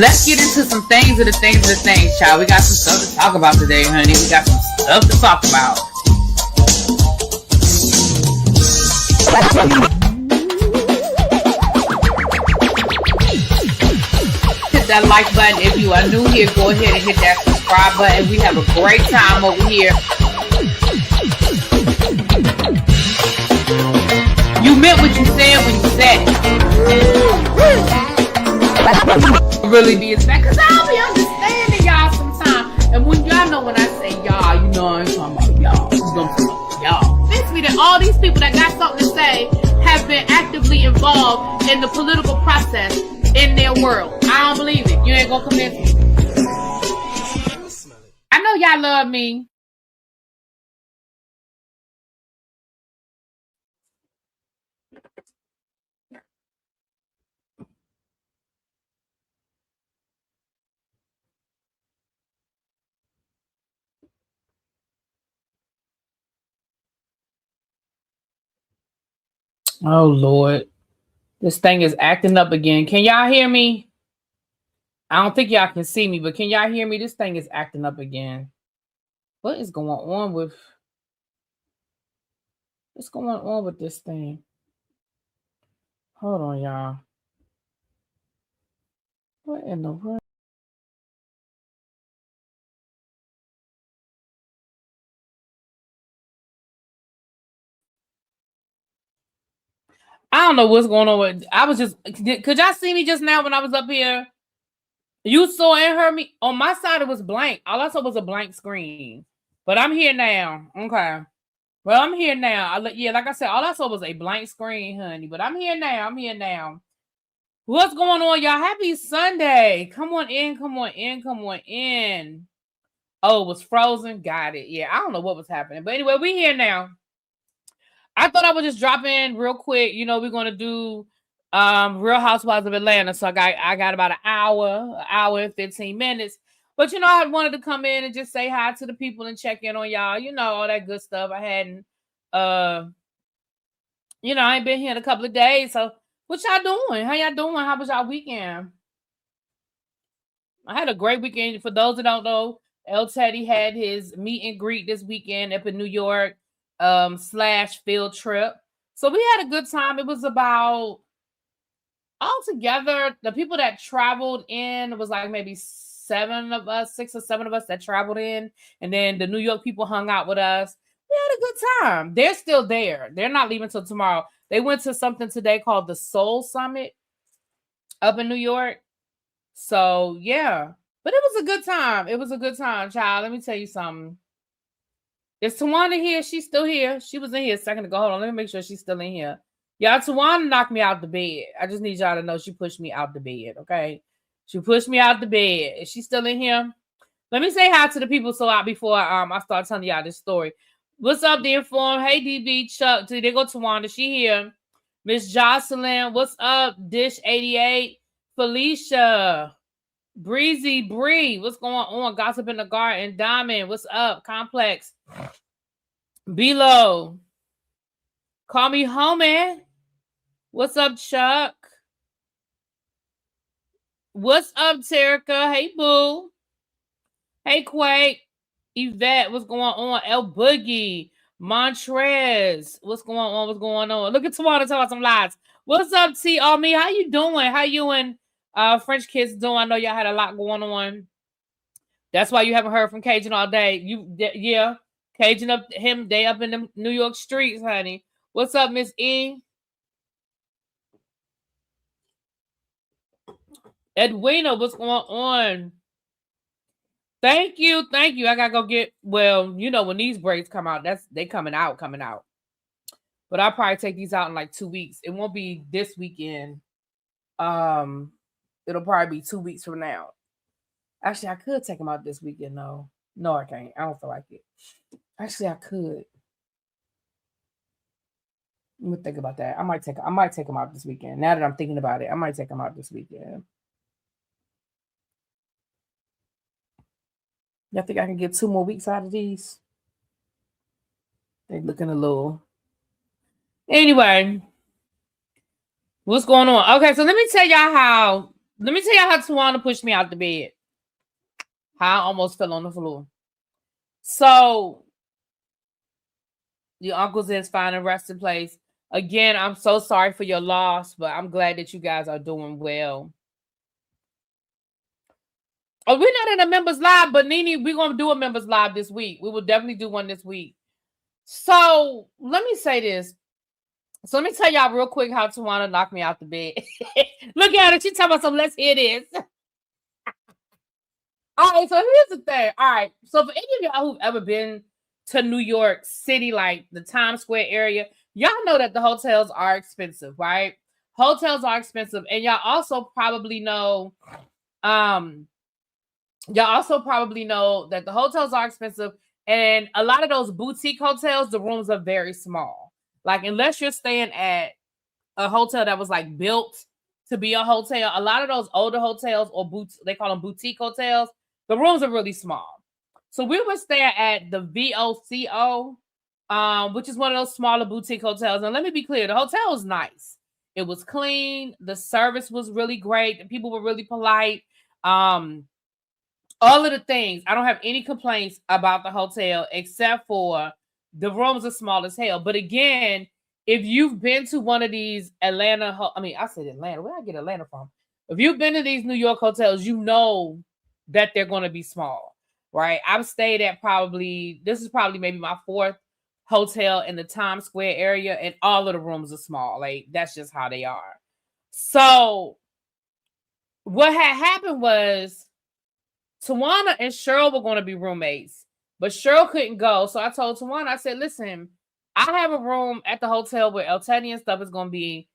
Let's get into some things, child. We got some stuff to talk about today, honey. We got some stuff to talk about. Hit that like button. If you are new here, go ahead and hit that subscribe button. We have a great time over here. You meant what you said when you said it. Really be expected, because I'll be understanding y'all sometimes. And when y'all know when I say y'all, you know I ain't talking about y'all. You know I'm talking about y'all. Convince me that all these people that got something to say have been actively involved in the political process in their world. I don't believe it. You ain't gonna convince me. I know y'all love me. Oh, Lord. This thing is acting up again. Can y'all hear me? I don't think y'all can see me, but can y'all hear me? This thing is acting up again. What is going on with... What's going on with this thing? Hold on, y'all. What in the world? I don't know what's going on with... I was just... Could y'all see me just now when I was up here? You saw and heard me? On my side, it was blank. All I saw was a blank screen. But I'm here now. Okay. Well, I'm here now. Yeah, like I said, all I saw was a blank screen, honey. But I'm here now. What's going on, y'all? Happy Sunday. Come on in. Oh, it was frozen? Got it. Yeah, I don't know what was happening. But anyway, we here now. I thought I would just drop in real quick. You know, we're going to do Real Housewives of Atlanta. So I got about an hour and 15 minutes. But, you know, I wanted to come in and just say hi to the people and check in on y'all. You know, all that good stuff. I hadn't, you know, I ain't been here in a couple of days. So what y'all doing? How y'all doing? How was y'all weekend? I had a great weekend. For those that don't know, El Teddy had his meet and greet this weekend up in New York / field trip. So we had a good time. It was about... Altogether, the people that traveled in was like maybe 6 or 7 of us that traveled in. And then the New York people hung out with us. We had a good time. They're still there. They're not leaving till tomorrow. They went to something today called the Soul Summit up in New York. So, yeah. But it was a good time. It was a good time, child. Let me tell you something. Is Tawana here? She's still here. She was in here a second ago. Hold on. Let me make sure she's still in here. Y'all, Tawana knocked me out the bed. I just need y'all to know she pushed me out the bed, okay? She pushed me out the bed. Is she still in here? Let me say hi to the people before I start telling y'all this story. What's up, The Inform? Hey, DB, Chuck. There go Tawana. She here. Miss Jocelyn. What's up? Dish 88. Felicia. Breezy Bree. What's going on? Gossip in the Garden. Diamond. What's up? Complex. Below. Call me homie. What's up, Chuck? What's up, Terica? Hey, Boo. Hey, Quake. Yvette, what's going on? El Boogie. Montrez. What's going on? Look at Tawana talking some lies. What's up, T? All me. How you doing? How you and French kids doing? I know y'all had a lot going on. That's why you haven't heard from Cajun all day. Yeah. Cajun up him. They up in the New York streets, honey. What's up, Miss E? Edwina, what's going on? Thank you. I gotta go get... Well, you know, when these breaks come out, they coming out. But I'll probably take these out in like 2 weeks. It won't be this weekend. It'll probably be 2 weeks from now. Actually, I could take them out this weekend, though. No, I can't. I don't feel like it. Actually, I could. Let me think about that. I might take them out this weekend. Now that I'm thinking about it, I might take them out this weekend. I think I can get 2 more weeks out of these. They're looking a little... Anyway, what's going on? Okay, so let me tell y'all how Let me tell you how Tawana pushed me out the bed. How I almost fell on the floor. So your uncle's is fine and resting place. Again, I'm so sorry for your loss, but I'm glad that you guys are doing well. Oh, we're not in a members live, but Nene, we're gonna do a members live this week. We will definitely do one this week. So let me say this. So let me tell y'all real quick how Tawana knocked me out the bed. Look at her. She talking about something. Let's hear this. All right, so here's the thing. All right, so for any of y'all who've ever been to New York City, like the Times Square area, y'all know that the hotels are expensive, right? Hotels are expensive, and y'all also probably know, that the hotels are expensive, and a lot of those boutique hotels, the rooms are very small. Like, unless you're staying at a hotel that was like built to be a hotel, a lot of those older hotels or they call them boutique hotels, the rooms are really small. So we were staying at the VOCO, which is one of those smaller boutique hotels. And let me be clear, the hotel was nice. It was clean. The service was really great. The people were really polite. All of the things. I don't have any complaints about the hotel except for the rooms are small as hell. But again, if you've been to one of these Atlanta, I said Atlanta. Where did I get Atlanta from? If you've been to these New York hotels, you know that they're going to be small, right? I've stayed at this is probably maybe my fourth hotel in the Times Square area, and all of the rooms are small. Like, that's just how they are. So what had happened was Tawana and Cheryl were going to be roommates, but Cheryl couldn't go. So I told Tawana, I said, listen, I have a room at the hotel where El Teddy and stuff is going to be.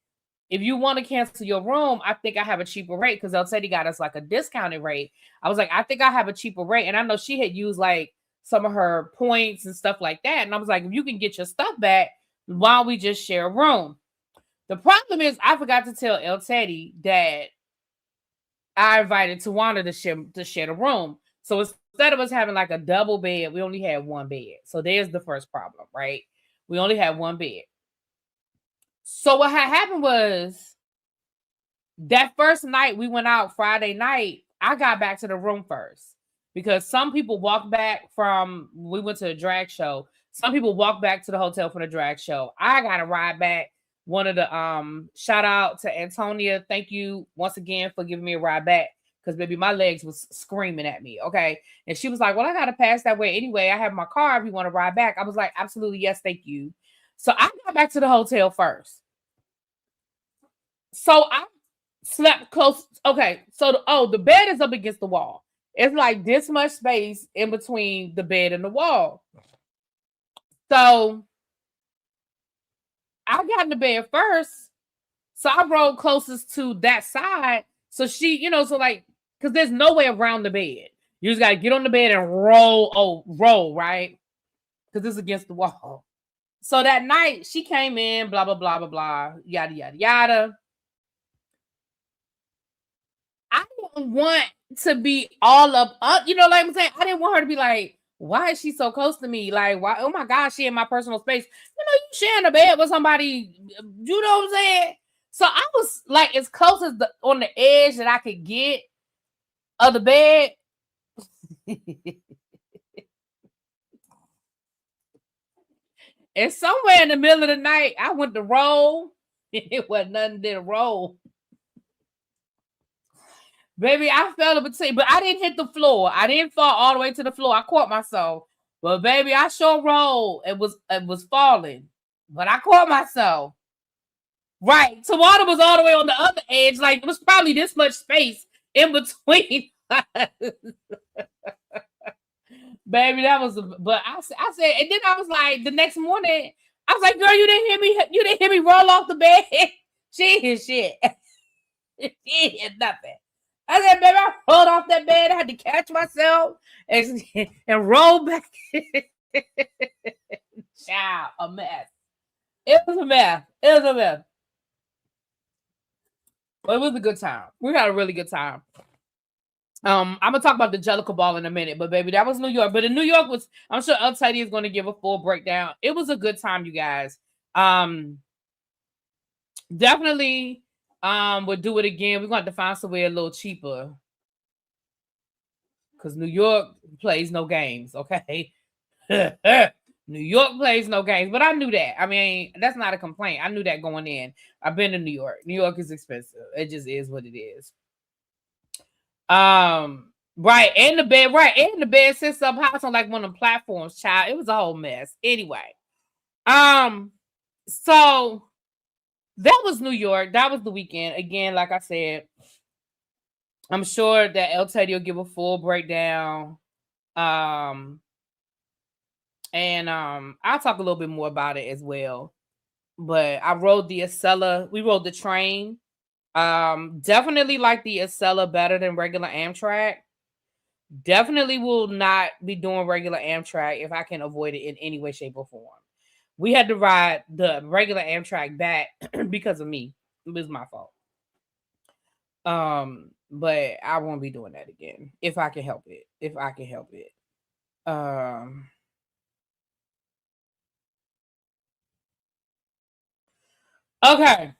If you want to cancel your room, I think I have a cheaper rate because El Teddy got us like a discounted rate. I was like, I think I have a cheaper rate. And I know she had used like some of her points and stuff like that. And I was like, if you can get your stuff back, why don't we just share a room? The problem is I forgot to tell El Teddy that I invited Tawana to share the room. So instead of us having like a double bed, we only had one bed. So there's the first problem, right? We only had one bed. So what had happened was that first night we went out Friday night, I got back to the room first because some people walked back we went to a drag show. Some people walked back to the hotel for the drag show. I got to ride back. One of the shout out to Antonia. Thank you once again for giving me a ride back because baby, my legs was screaming at me. Okay. And she was like, well, I got to pass that way anyway. I have my car if you want to ride back. I was like, absolutely. Yes. Thank you. So I got back to the hotel first. So I slept close. Okay. So the bed is up against the wall. It's like this much space in between the bed and the wall. So I got in the bed first. So I rolled closest to that side. So she, because there's no way around the bed. You just got to get on the bed and roll, right? Because it's against the wall. So that night she came in, blah, blah, blah, blah, blah, yada, yada, yada. I didn't want to be all up, like I'm saying, I didn't want her to be like, why is she so close to me? Like, why? Oh my gosh, she in my personal space. You sharing a bed with somebody, you know what I'm saying? So I was like as close as on the edge that I could get of the bed. And somewhere in the middle of the night, I went to roll. It wasn't nothing to roll. Baby, I fell in between, but I didn't hit the floor. I didn't fall all the way to the floor. I caught myself. But baby, I sure rolled. It was falling. But I caught myself. Right. Tawana was all the way on the other edge. Like, it was probably this much space in between. Baby, that was but I said, and then I was like, the next morning, I was like, girl, you didn't hear me roll off the bed. She ain't hear shit. She ain't hear nothing. I said, baby, I rolled off that bed. I had to catch myself and roll back. Child, a mess. It was a mess. But it was a good time. We had a really good time. I'm gonna talk about the Jellicle ball in a minute, but baby, that was New York. But in New York I'm sure Uptidy is going to give a full breakdown. It was a good time, you guys. Definitely We'll do it again. We're gonna have to find somewhere a little cheaper. Because New York plays no games, okay? New York plays no games, but I knew that. I mean, that's not a complaint. I knew that going in. I've been to New York. New York is expensive. It just is what it is. Right, and the bed sits up house on like one of the platforms, child. It was a whole mess. Anyway, so that was New York. That was the weekend. Again, like I said, I'm sure that El Teddy will give a full breakdown. And I'll talk a little bit more about it as well. But I rode the Acela. We rode the train. Definitely like the Acela better than regular Amtrak. Definitely will not be doing regular Amtrak if I can avoid it in any way, shape, or form. We had to ride the regular Amtrak back because of me. It was my fault. But I won't be doing that again if I can help it. If I can help it. Okay.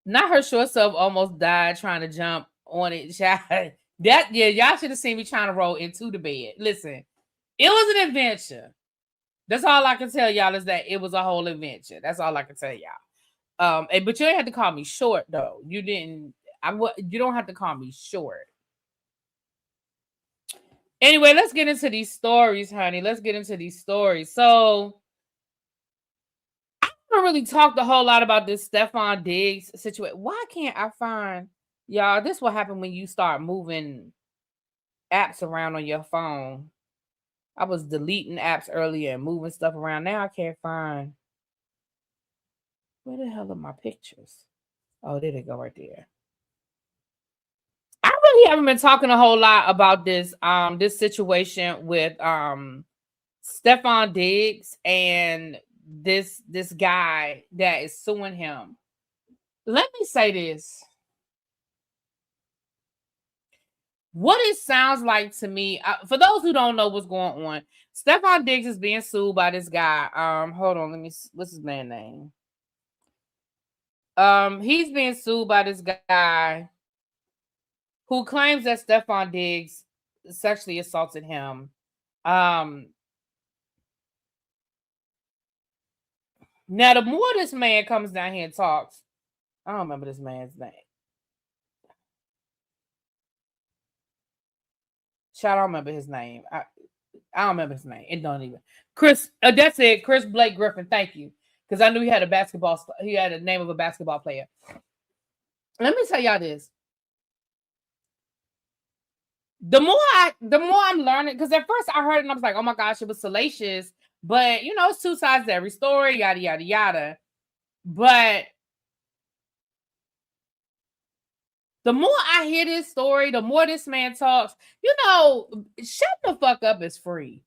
Not her short self almost died trying to jump on it. Y'all should have seen me trying to roll into the bed. Listen, it was an adventure. That's all I can tell y'all is that it was a whole adventure. That's all I can tell y'all. But you didn't have to call me short though. You didn't. You don't have to call me short. Anyway, let's get into these stories, honey. Let's get into these stories. So I don't really talked a whole lot about this Stefon Diggs situation. Why can't I find y'all? This will happen when you start moving apps around on your phone. I was deleting apps earlier and moving stuff around. Now I can't find. Where the hell are my pictures? Oh, there they go right there. I really haven't been talking a whole lot about this situation with Stefon Diggs and this guy that is suing him. Let me say this. What it sounds like to me, for those who don't know what's going on, Stefon Diggs is being sued by this guy. Hold on, what's his man's name? He's being sued by this guy who claims that Stefon Diggs sexually assaulted him. Now, the more this man comes down here and talks, I don't remember this man's name. I don't remember his name. I don't remember his name. It don't even. Chris, that's it. Chris Blake Griffin. Thank you. Because I knew he had he had a name of a basketball player. Let me tell y'all this. The more I'm learning, because at first I heard it and I was like, oh my gosh, it was salacious. But it's two sides to every story, yada yada yada. But the more I hear this story, the more this man talks, shut the fuck up is free.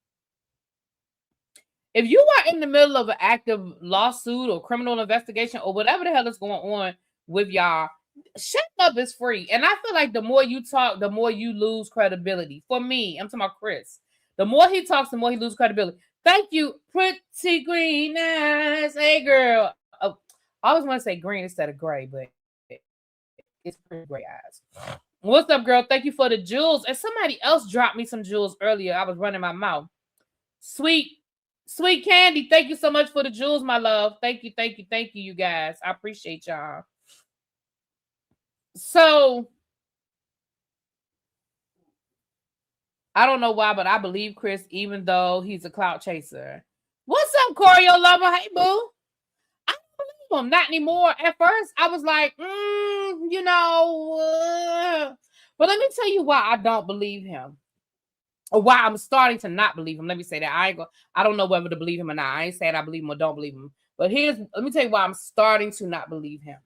If you are in the middle of an active lawsuit or criminal investigation or whatever the hell is going on with y'all, shut up is free. And I feel like the more you talk, the more you lose credibility. For me, I'm talking about Chris. The more he talks, the more he loses credibility. Thank you, pretty green eyes. Hey, girl. Oh, I always want to say green instead of gray, but it's pretty gray eyes. What's up, girl? Thank you for the jewels. And somebody else dropped me some jewels earlier. I was running my mouth. Sweet Candy, thank you so much for the jewels, my love. Thank you, you guys. I appreciate y'all. So, I don't know why, but I believe Chris, even though he's a clout chaser. What's up, Choreo lover? Hey, boo. I don't believe him. Not anymore. At first, I was like, but let me tell you why I don't believe him. Or why I'm starting to not believe him. Let me say that. I don't know whether to believe him or not. I ain't saying I believe him or don't believe him. But let me tell you why I'm starting to not believe him.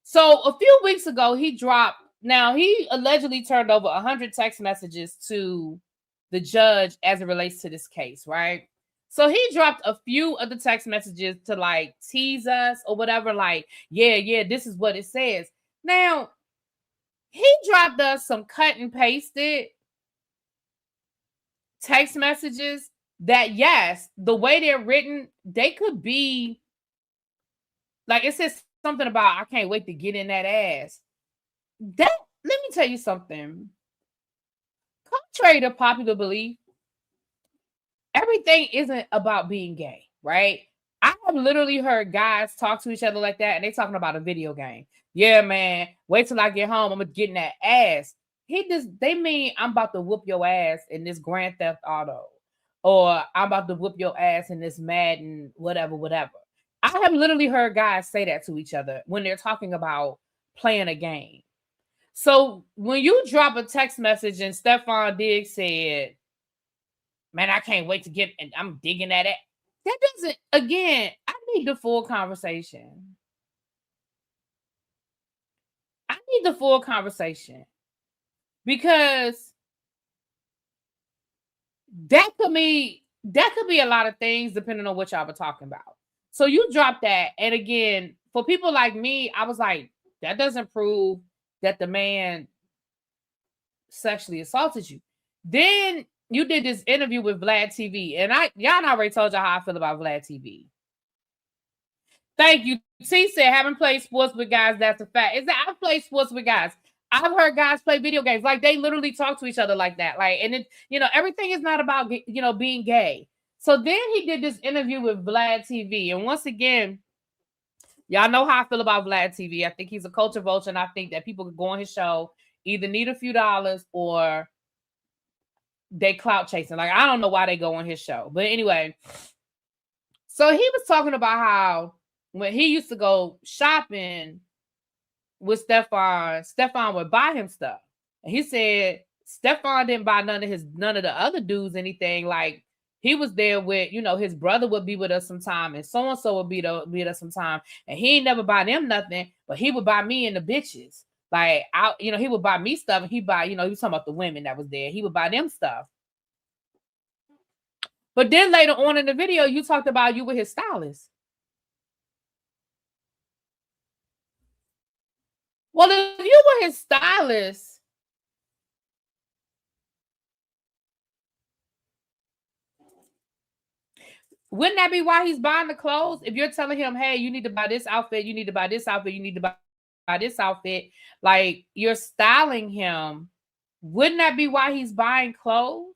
So a few weeks ago, he allegedly turned over 100 text messages to the judge as it relates to this case, right? So he dropped a few of the text messages to like tease us or whatever, like, yeah, this is what it says. Now, he dropped us some cut and pasted text messages that, yes, the way they're written, they could be like, it says something about I can't wait to get in that ass. That let me tell you something. Contrary to popular belief, everything isn't about being gay, right? I have literally heard guys talk to each other like that, and they talking about a video game. Yeah, man. Wait till I get home. I'm gonna get in that ass. They mean I'm about to whoop your ass in this Grand Theft Auto, or I'm about to whoop your ass in this Madden, whatever, whatever. I have literally heard guys say that to each other when they're talking about playing a game. So when you drop a text message and Stefon Diggs said, man, I can't wait to get, and I'm digging at it. That doesn't, again, I need the full conversation. I need the full conversation because that could be a lot of things depending on what y'all were talking about. So you drop that, and again, for people like me, I was like, that doesn't prove that the man sexually assaulted you. Then you did this interview with Vlad TV, and y'all already told y'all how I feel about Vlad TV. Thank you. T said, haven't played sports with guys. That's a fact. Is that I've played sports with guys. I've heard guys play video games. Like they literally talk to each other like that. Like, and it, everything is not about, being gay. So then he did this interview with Vlad TV. And once again, y'all know how I feel about Vlad TV. I think he's a culture vulture. And I think that people could go on his show, either need a few dollars or they clout chasing. Like, I don't know why they go on his show. But anyway, so he was talking about how when he used to go shopping with Stefon would buy him stuff. And he said Stefon didn't buy none of the other dudes anything. Like he was there with, his brother would be with us sometime, and so-and-so would be with us sometime. And he ain't never buy them nothing, but he would buy me and the bitches. Like, he would buy me stuff, and he buy, he was talking about the women that was there. He would buy them stuff. But then later on in the video, you talked about you were his stylist. Well, if you were his stylist, wouldn't that be why he's buying the clothes? If you're telling him, hey, you need to buy this outfit, you need to buy this outfit, you need to buy this outfit, like you're styling him, wouldn't that be why he's buying clothes?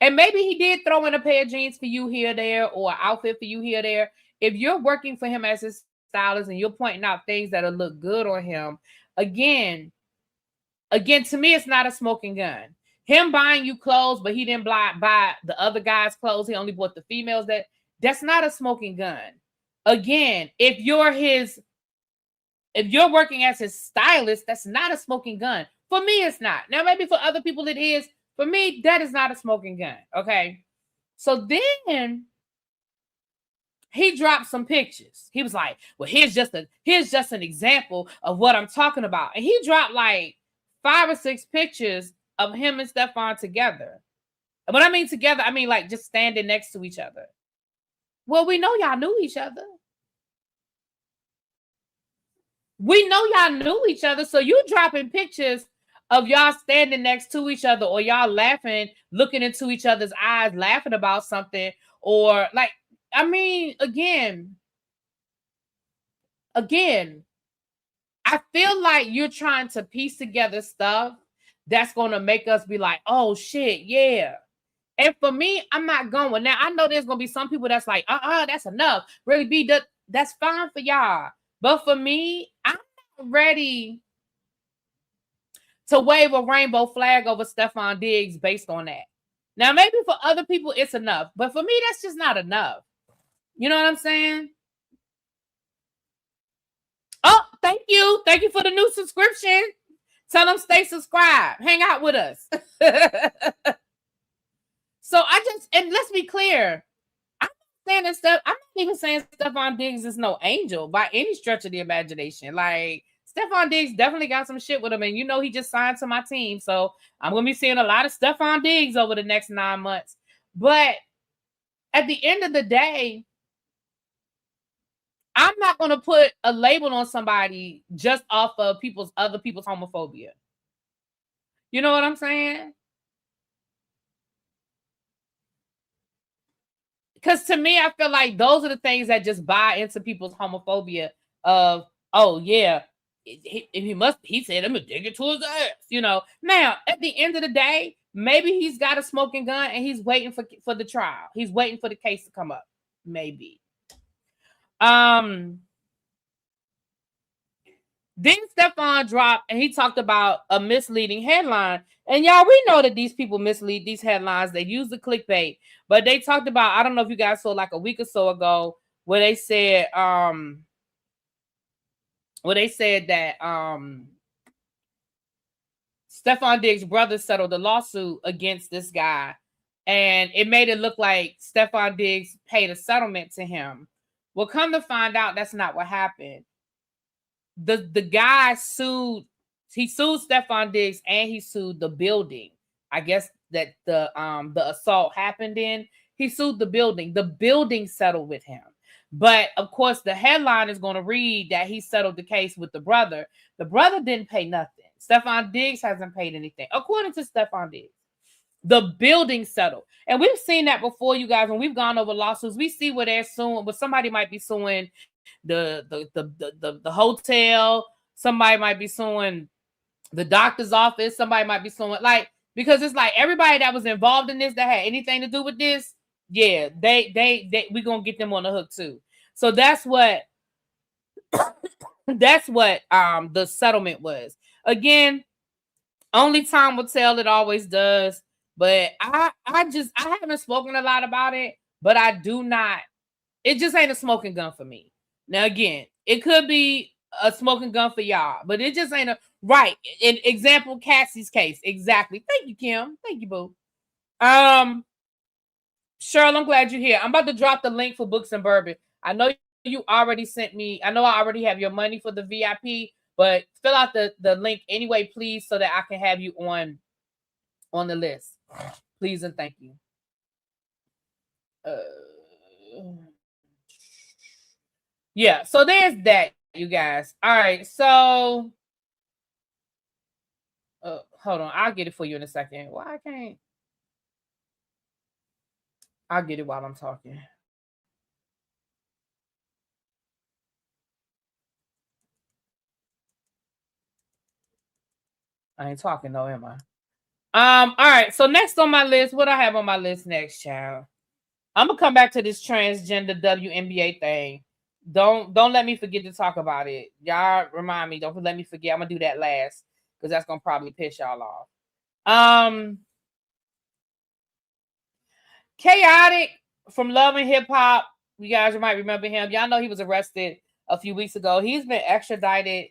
And maybe he did throw in a pair of jeans for you here, there, or an outfit for you here, there. If you're working for him as his stylist and you're pointing out things that'll look good on him, again, to me, it's not a smoking gun. Him buying you clothes, but he didn't buy the other guy's clothes. He only bought the females. That's not a smoking gun. Again, if you're working as his stylist, that's not a smoking gun. For me, it's not. Now, maybe for other people it is. For me, that is not a smoking gun. Okay. So then he dropped some pictures. He was like, well, here's just an example of what I'm talking about. And he dropped like 5 or 6 pictures of him and Stefon together. When I mean together, I mean like just standing next to each other. Well, we know y'all knew each other. We know y'all knew each other. So you dropping pictures of y'all standing next to each other, or y'all laughing, looking into each other's eyes, laughing about something, or like, I mean, again, I feel like you're trying to piece together stuff that's going to make us be like, oh shit, yeah. And for me, I'm not going. Now, I know there's going to be some people that's like, that's enough. Really, that's fine for y'all. But for me, I'm not ready to wave a rainbow flag over Stefon Diggs based on that. Now, maybe for other people, it's enough. But for me, that's just not enough. You know what I'm saying? Oh, thank you. Thank you for the new subscription. Tell them stay subscribed. Hang out with us. So and let's be clear. I'm not even saying Stefon Diggs is no angel by any stretch of the imagination. Like, Stefon Diggs definitely got some shit with him. And he just signed to my team. So I'm going to be seeing a lot of Stefon Diggs over the next 9 months. But at the end of the day, I'm not going to put a label on somebody just off of other people's homophobia. You know what I'm saying? Because to me, I feel like those are the things that just buy into people's homophobia of, oh yeah, he said I'm gonna dig it to his ass, you know. Now, at the end of the day, maybe he's got a smoking gun and he's waiting for the trial. He's waiting for the case to come up. Maybe. Then Stefon dropped and he talked about a misleading headline. And y'all, we know that these people mislead these headlines. They use the clickbait, but they talked about, I don't know if you guys saw like a week or so ago, where they said that Stefon Diggs' brother settled the lawsuit against this guy, and it made it look like Stefon Diggs paid a settlement to him. Well, come to find out, that's not what happened. The guy sued Stefon Diggs and he sued the building. I guess that the assault happened in. He sued the building. The building settled with him. But of course, the headline is going to read that he settled the case with the brother. The brother didn't pay nothing. Stefon Diggs hasn't paid anything, according to Stefon Diggs. The building settled. And we've seen that before, you guys. When we've gone over lawsuits, we see where they're suing, but somebody might be suing the hotel, somebody might be suing the doctor's office, somebody might be suing, like, because it's like everybody that was involved in this that had anything to do with this, yeah, they we're gonna get them on the hook too. So that's what the settlement was. Again, only time will tell, it always does. But I haven't spoken a lot about it, but I do not, it just ain't a smoking gun for me. Now, again, it could be a smoking gun for y'all, but it just ain't a right. In example, Cassie's case. Exactly. Thank you, Kim. Thank you, boo. Cheryl, I'm glad you're here. I'm about to drop the link for Books and Bourbon. I know you already sent me. I know I already have your money for the VIP, but fill out the link anyway, please, so that I can have you on the list. Please and thank you. Yeah, so there's that, you guys. All right, so hold on, I'll get it for you in a second. Why I can't? I'll get it while I'm talking. I ain't talking though, am I? All right, so next on my list, what I have on my list next, child. I'm gonna come back to this transgender WNBA thing. Don't let me forget to talk about it. Y'all remind me. Don't let me forget. I'm gonna do that last because that's gonna probably piss y'all off. Chaotic from Love and Hip Hop. You guys might remember him. Y'all know he was arrested a few weeks ago. He's been extradited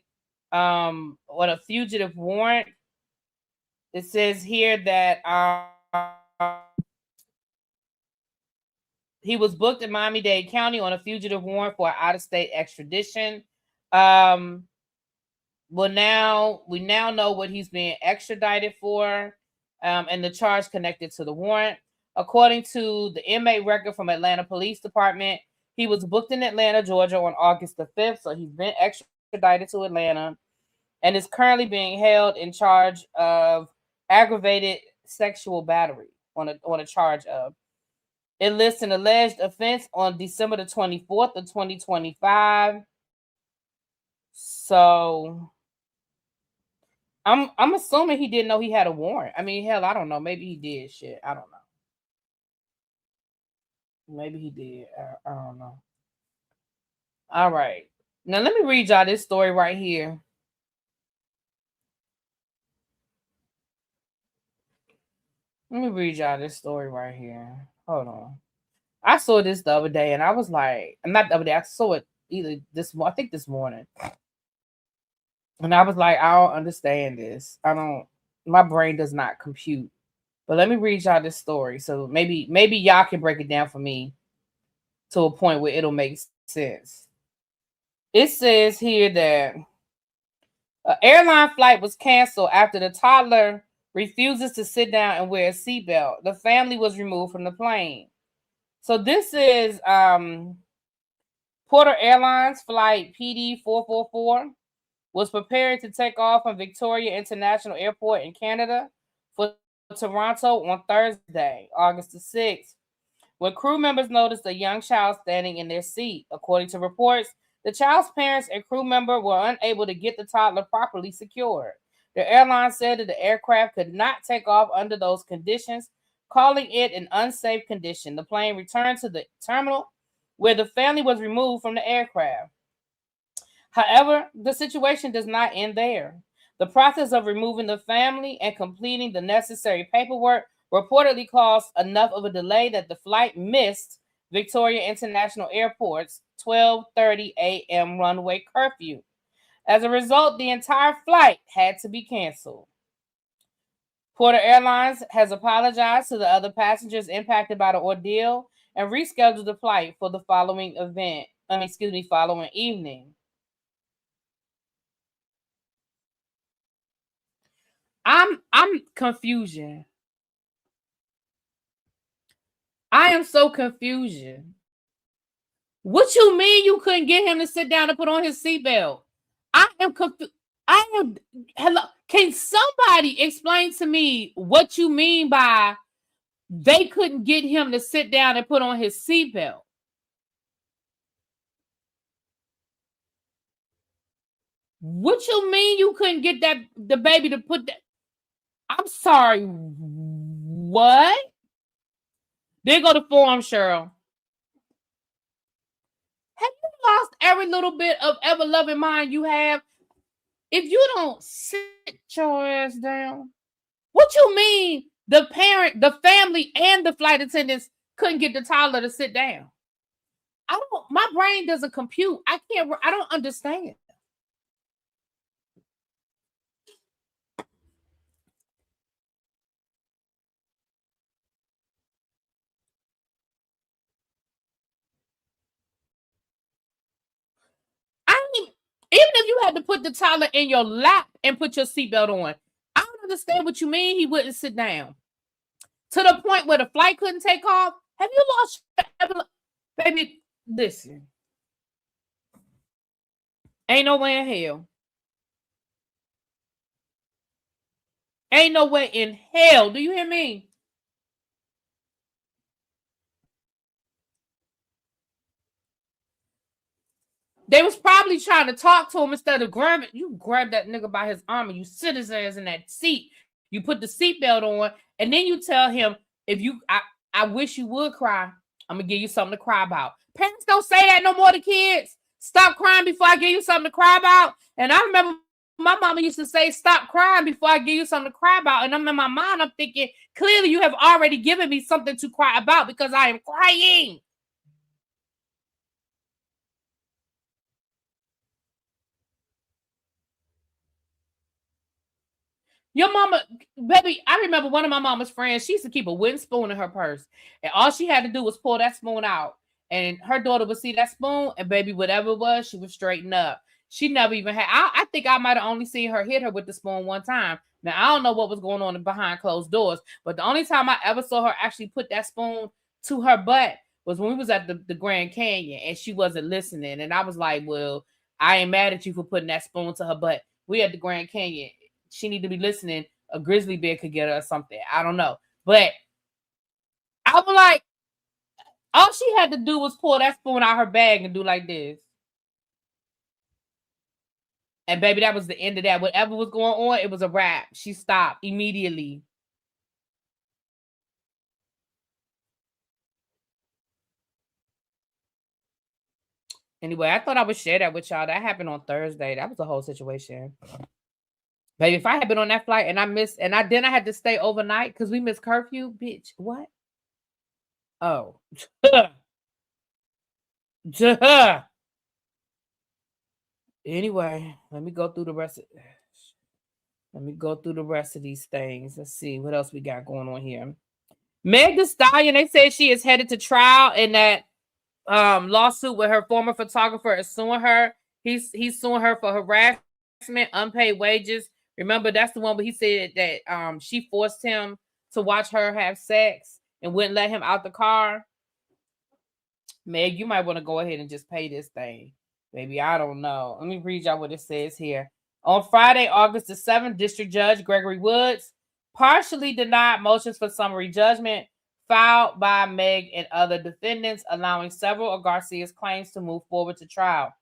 on a fugitive warrant. It says here that he was booked in Miami-Dade County on a fugitive warrant for out-of-state extradition. Well, now we know what he's being extradited for, and the charge connected to the warrant. According to the inmate record from Atlanta Police Department, he was booked in Atlanta, Georgia on August the 5th. So he's been extradited to Atlanta and is currently being held in charge of aggravated sexual battery on a charge of. It lists an alleged offense on December the 24th of 2025. So I'm assuming he didn't know he had a warrant. I mean, hell, I don't know. Maybe he did. Shit, I don't know. Maybe he did. I don't know. All right. Now let me read y'all this story right here. Let me read y'all this story right here. Hold on. I saw this the other day and I was like, not the other day, I saw it either I think this morning. And I was like, I don't understand this. My brain does not compute. But let me read y'all this story. So maybe y'all can break it down for me to a point where it'll make sense. It says here that an airline flight was canceled after the toddler refuses to sit down and wear a seatbelt. The family was removed from the plane. So this is Porter Airlines flight PD 444 was prepared to take off from Victoria International Airport in Canada for Toronto on Thursday, August the 6th, when crew members noticed a young child standing in their seat. According to reports, The child's parents and crew member were unable to get the toddler properly secured. The airline said that the aircraft could not take off under those conditions, calling it an unsafe condition. The plane returned to the terminal where the family was removed from the aircraft. However, the situation does not end there. The process of removing the family and completing the necessary paperwork reportedly caused enough of a delay that the flight missed Victoria International Airport's 12:30 a.m. runway curfew. As a result, the entire flight had to be canceled. Porter Airlines has apologized to the other passengers impacted by the ordeal and rescheduled the flight for the following following evening. I'm confusion. I am so confusion. What you mean you couldn't get him to sit down and put on his seatbelt? I am confused. Hello. Can somebody explain to me what you mean by they couldn't get him to sit down and put on his seatbelt? What you mean you couldn't get the baby to put that? I'm sorry. What? There go the form, Cheryl. Have you lost every little bit of ever-loving mind you have? If you don't sit your ass down, what you mean the parent, the family, and the flight attendants couldn't get the toddler to sit down? My brain doesn't compute. I don't understand. Even if you had to put the toddler in your lap and put your seatbelt on, I don't understand what you mean he wouldn't sit down. To the point where the flight couldn't take off? Have you lost your baby? Listen. Ain't no way in hell. Ain't no way in hell. Do you hear me? They was probably trying to talk to him instead of grabbing. You grab that nigga by his arm and you sit his ass in that seat. You put the seatbelt on, and then you tell him, I wish you would cry. I'm gonna give you something to cry about. Parents don't say that no more to kids. Stop crying before I give you something to cry about. And I remember my mama used to say, stop crying before I give you something to cry about. And I'm in my mind, I'm thinking, clearly you have already given me something to cry about because I am crying. Your mama, baby, I remember one of my mama's friends, she used to keep a wooden spoon in her purse. And all she had to do was pull that spoon out. And her daughter would see that spoon, and baby, whatever it was, she would straighten up. She never even had, I think I might have only seen her hit her with the spoon one time. Now, I don't know what was going on behind closed doors, but the only time I ever saw her actually put that spoon to her butt was when we was at the Grand Canyon, and she wasn't listening. And I was like, well, I ain't mad at you for putting that spoon to her butt. We at the Grand Canyon. She need to be listening. A grizzly bear could get her or something. I don't know. But I was like, all she had to do was pull that spoon out her bag and do like this. And baby, that was the end of that. Whatever was going on, it was a wrap. She stopped immediately. Anyway, I thought I would share that with y'all. That happened on Thursday. That was a whole situation. Baby, if I had been on that flight and I missed, and I had to stay overnight because we missed curfew, bitch. What? Oh. Anyway, let me go through the rest of these things. Let's see what else we got going on here. Meg The Stallion, they said she is headed to trial in that lawsuit with her former photographer is suing her. He's suing her for harassment, unpaid wages. Remember, that's the one where he said that she forced him to watch her have sex and wouldn't let him out the car. Meg, you might want to go ahead and just pay this thing. Maybe, I don't know. Let me read y'all what it says here. On Friday, August the 7th, District Judge Gregory Woods partially denied motions for summary judgment filed by Meg and other defendants, allowing several of Garcia's claims to move forward to trial.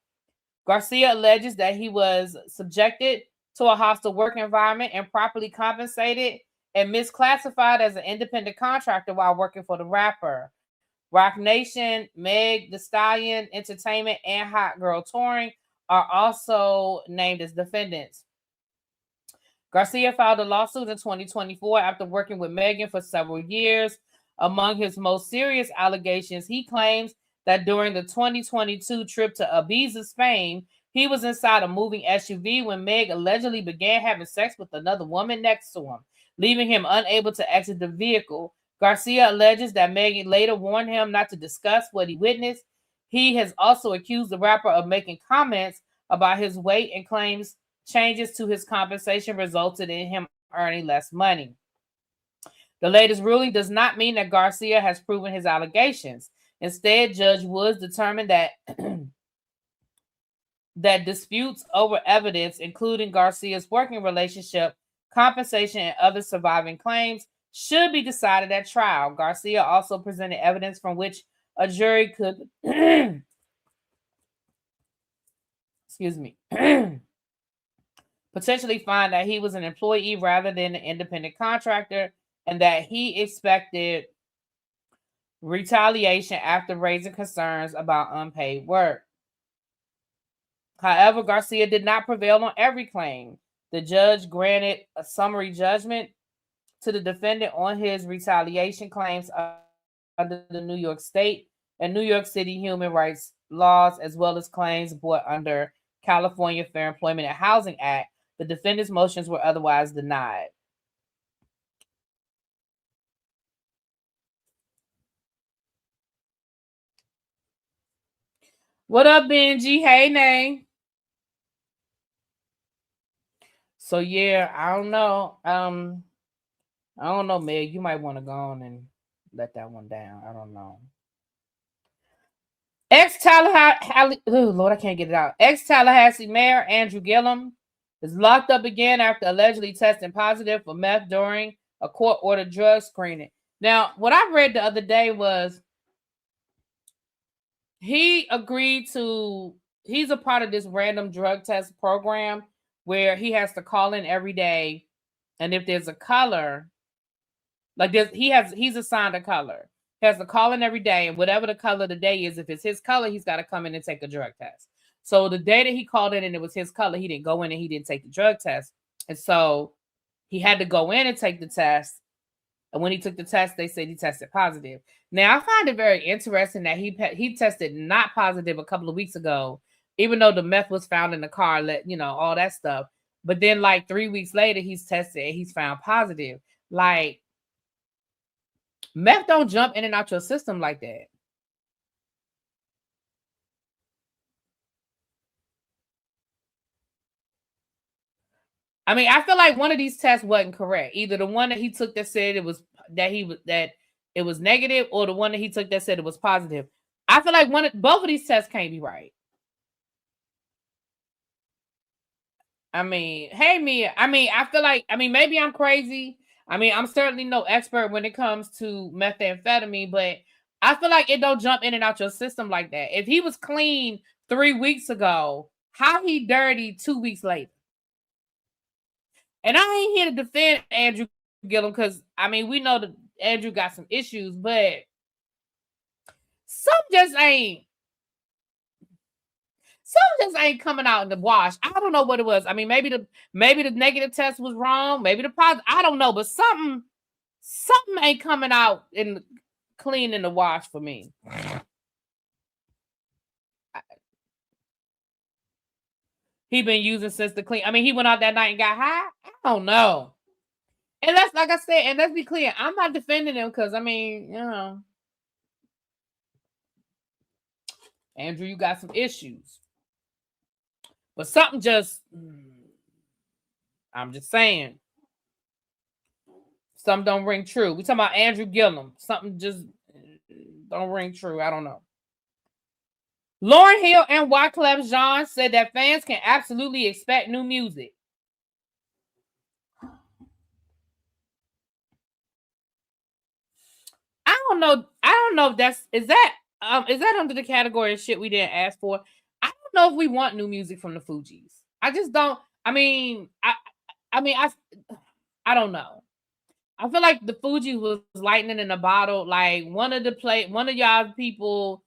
Garcia alleges that he was subjected to a hostile work environment, improperly compensated, and misclassified as an independent contractor while working for the rapper. Rock Nation, Meg The Stallion Entertainment, and Hot Girl Touring are also named as defendants. Garcia filed a lawsuit in 2024 after working with Megan for several years. Among his most serious allegations, he claims that during the 2022 trip to Ibiza, Spain, he was inside a moving SUV when Meg allegedly began having sex with another woman next to him, leaving him unable to exit the vehicle. Garcia alleges that Megan later warned him not to discuss what he witnessed. He has also accused the rapper of making comments about his weight and claims changes to his compensation resulted in him earning less money. The latest ruling does not mean that Garcia has proven his allegations. Instead, Judge Woods determined that that disputes over evidence, including Garcia's working relationship, compensation, and other surviving claims, should be decided at trial. Garcia also presented evidence from which a jury could excuse me potentially find that he was an employee rather than an independent contractor, and that he expected retaliation after raising concerns about unpaid work. However, Garcia did not prevail on every claim. The judge granted a summary judgment to the defendant on his retaliation claims under the New York State and New York City human rights laws, as well as claims brought under California Fair Employment and Housing Act. The defendant's motions were otherwise denied. What up, Benji? Hey, Nay. So yeah, I don't know. I don't know, Meg. You might want to go on and let that one down. I don't know. Ex-Tallahassee, oh Lord, I can't get it out. Ex-Tallahassee Mayor Andrew Gillum is locked up again after allegedly testing positive for meth during a court-ordered drug screening. Now, what I read the other day was he agreed to, he's a part of this random drug test program where he has to call in every day, and if there's a color, like this, he's assigned a color. He has to call in every day, and whatever the color of the day is, if it's his color, he's got to come in and take a drug test. So the day that he called in and it was his color, he didn't go in and he didn't take the drug test. And so he had to go in and take the test. And when he took the test, they said he tested positive. Now, I find it very interesting that he tested not positive a couple of weeks ago, even though the meth was found in the car, all that stuff. But then like 3 weeks later, he's tested and he's found positive. Like, meth don't jump in and out your system like that. I mean, I feel like one of these tests wasn't correct. Either the one that he took that said it was negative, or the one that he took that said it was positive. I feel like both of these tests can't be right. I mean, hey Mia. I feel like maybe I'm crazy. I'm certainly no expert when it comes to methamphetamine, but I feel like it don't jump in and out your system like that. If he was clean 3 weeks ago, how he dirty 2 weeks later? And I ain't here to defend Andrew Gillum because we know that Andrew got some issues, but some just ain't coming out in the wash. I don't know what it was. Maybe the negative test was wrong. Maybe the positive. I don't know, but something ain't coming out in clean in the wash for me. He been using since the clean. He went out that night and got high. I don't know. And that's like I said, and let's be clear, I'm not defending him because Andrew, you got some issues. But something I'm just saying, something don't ring true. We talking about Andrew Gillum. Something just don't ring true. I don't know. Lauryn Hill and Wyclef Jean said that fans can absolutely expect new music. I don't know if is that under the category of shit we didn't ask for. I don't know if we want new music from the Fugees. I just don't. I mean, I don't know. I feel like the Fugees was lightning in a bottle. Like one of y'all people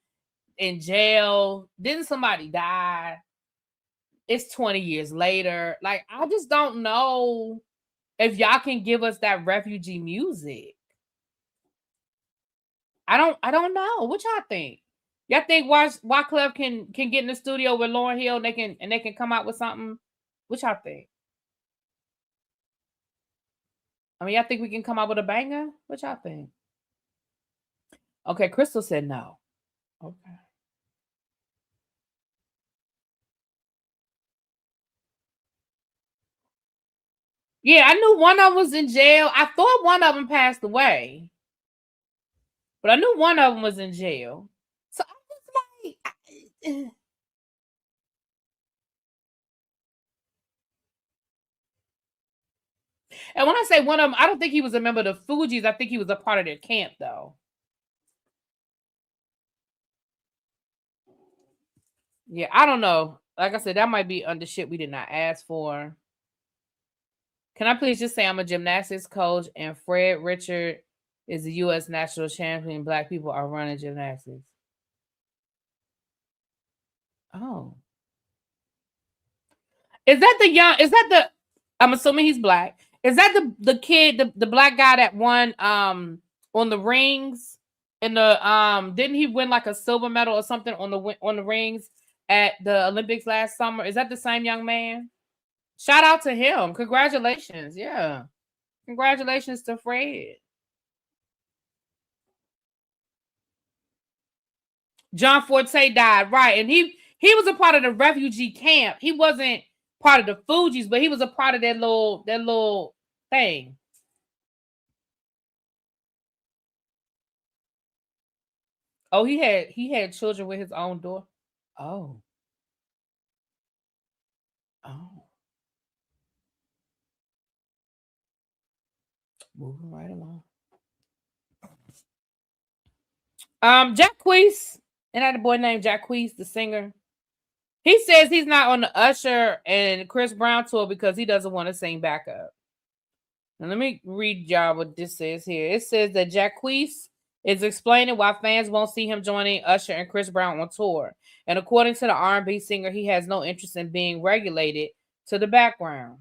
in jail. Didn't somebody die? It's 20 years later. Like, I just don't know if y'all can give us that refugee music. I don't know. What y'all think? Y'all think Wyclef can get in the studio with Lauryn Hill and they can come out with something? What y'all think? I mean, y'all think we can come out with a banger? What y'all think? Okay, Crystal said no. Okay. Yeah, I knew one of them was in jail. I thought one of them passed away. But I knew one of them was in jail. So I was like... And when I say one of them, I don't think he was a member of the Fugees. I think he was a part of their camp, though. Yeah, I don't know. Like I said, that might be under shit we did not ask for. Can I please just say I'm a gymnastics coach and Fred Richard is the U.S. national champion. Black people are running gymnastics. Oh. Is that the I'm assuming he's black. Is that the kid, the black guy that won on the rings in the didn't he win like a silver medal or something on the rings at the Olympics last summer? Is that the same young man? Shout out to him. Congratulations. Yeah. Congratulations to Fred. John Forte died, right. And he was a part of the refugee camp. He wasn't part of the Fugees, but he was a part of that little thing. Oh, he had children with his own daughter. Oh. Oh. Moving right along. Jacquees, and I had a boy named Jacquees, the singer. He says he's not on the Usher and Chris Brown tour because he doesn't want to sing backup. Now let me read y'all what this says here. It says that Jacquees is explaining why fans won't see him joining Usher and Chris Brown on tour. And according to the R&B singer, he has no interest in being regulated to the background.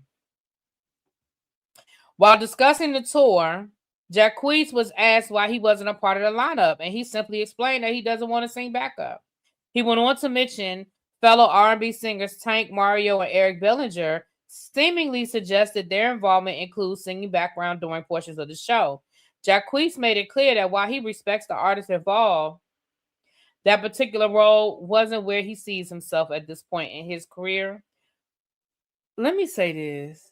While discussing the tour, Jacquees was asked why he wasn't a part of the lineup, and he simply explained that he doesn't want to sing backup. He went on to mention fellow R&B singers Tank, Mario, and Eric Bellinger seemingly suggested their involvement includes singing background during portions of the show. Jacquees made it clear that while he respects the artists involved, that particular role wasn't where he sees himself at this point in his career. Let me say this.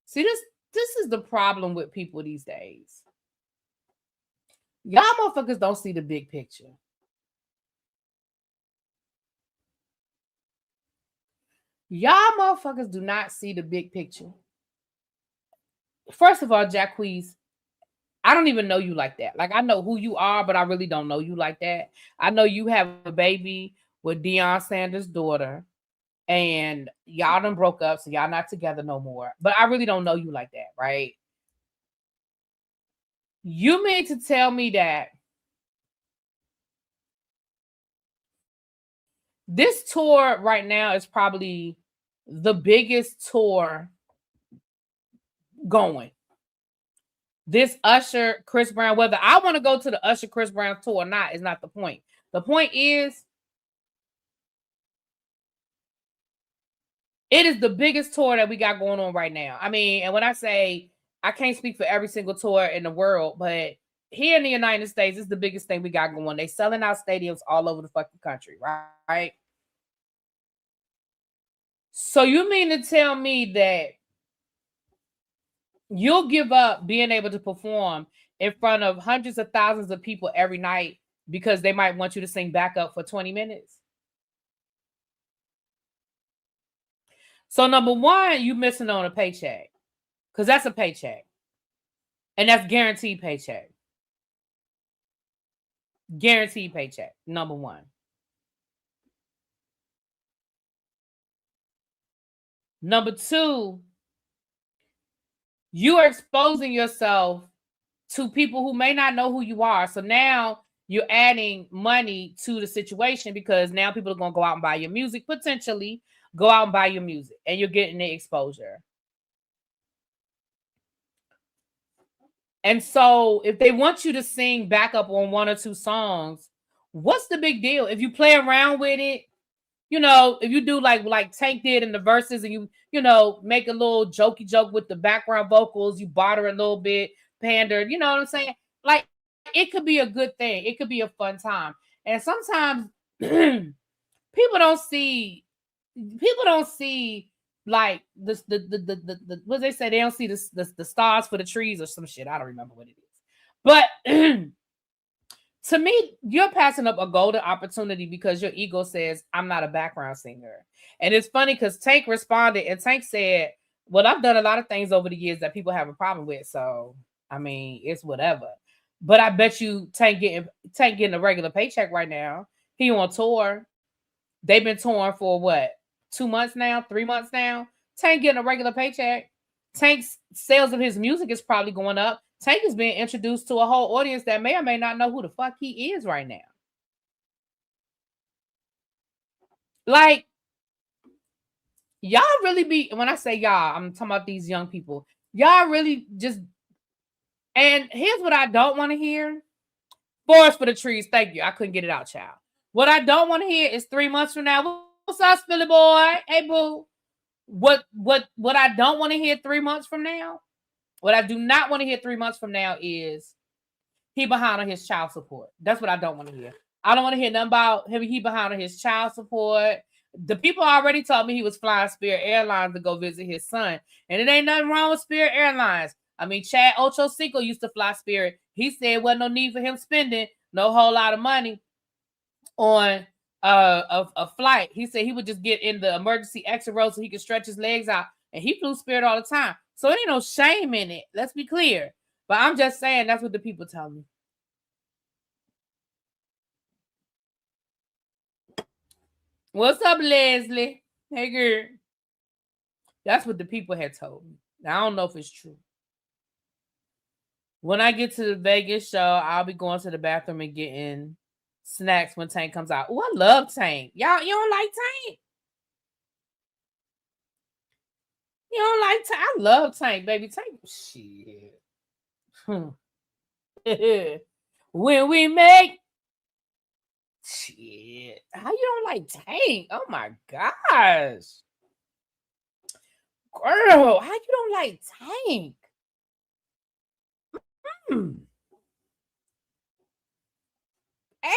See, this is the problem with people these days. Y'all motherfuckers don't see the big picture. Y'all motherfuckers do not see the big picture. First of all, Jacquees, I don't even know you like that. Like, I know who you are, but I really don't know you like that. I know you have a baby with Deion Sanders' daughter, and y'all done broke up, so y'all not together no more. But I really don't know you like that, right? You mean to tell me that this tour right now is probably the biggest tour going? This Usher, Chris Brown, whether I want to go to the Usher, Chris Brown tour or not, is not the point. The point is, it is the biggest tour that we got going on right now. I mean, and when I say, I can't speak for every single tour in the world, but here in the United States, it's the biggest thing we got going on. They selling out stadiums all over the fucking country, right? So you mean to tell me that you'll give up being able to perform in front of hundreds of thousands of people every night because they might want you to sing backup for 20 minutes? So number one, you missing on a paycheck, because that's a paycheck. And that's guaranteed paycheck. Guaranteed paycheck, number one. Number two, you are exposing yourself to people who may not know who you are. So now you're adding money to the situation because now people are going to go out and buy your music, potentially go out and buy your music, and you're getting the exposure. And so if they want you to sing backup on one or two songs, what's the big deal? If you play around with it, you know, if you do like Tank did in the verses and you know, make a little jokey joke with the background vocals, you barter a little bit, pander, you know what I'm saying? Like, it could be a good thing. It could be a fun time. And sometimes people don't see like the what they say, they don't see the stars for the trees or some shit. I don't remember what it is. But to me, you're passing up a golden opportunity because your ego says, I'm not a background singer. And it's funny because Tank responded and Tank said, well, I've done a lot of things over the years that people have a problem with. So, I mean, it's whatever. But I bet you Tank getting a regular paycheck right now. He on tour. They've been touring for what? 2 months now? 3 months now? Tank getting a regular paycheck. Tank's sales of his music is probably going up. Tank is being introduced to a whole audience that may or may not know who the fuck he is right now. Like, y'all really be, when I say y'all, I'm talking about these young people. Y'all really just, and here's what I don't want to hear. Forest for the trees. Thank you. I couldn't get it out, child. What I don't want to hear is 3 months from now. What's up, Philly boy? Hey, boo. What I don't want to hear 3 months from now, what I do not want to hear 3 months from now is he behind on his child support. That's what I don't want to hear. I don't want to hear nothing about him. He behind on his child support. The people already told me he was flying Spirit Airlines to go visit his son. And it ain't nothing wrong with Spirit Airlines. I mean, Chad Ochocinco used to fly Spirit. He said wasn't no need for him spending no whole lot of money on a flight. He said he would just get in the emergency exit row so he could stretch his legs out. And he flew Spirit all the time. So it ain't no shame in it. Let's be clear. But I'm just saying that's what the people tell me. What's up, Leslie? Hey, girl. That's what the people had told me. Now, I don't know if it's true. When I get to the Vegas show, I'll be going to the bathroom and getting snacks when Tank comes out. Oh, I love Tank. Y'all, you don't like Tank? You don't like Tank? I love Tank, baby. Tank, shit. When we make shit. How you don't like Tank? Oh my gosh. Girl, how you don't like Tank?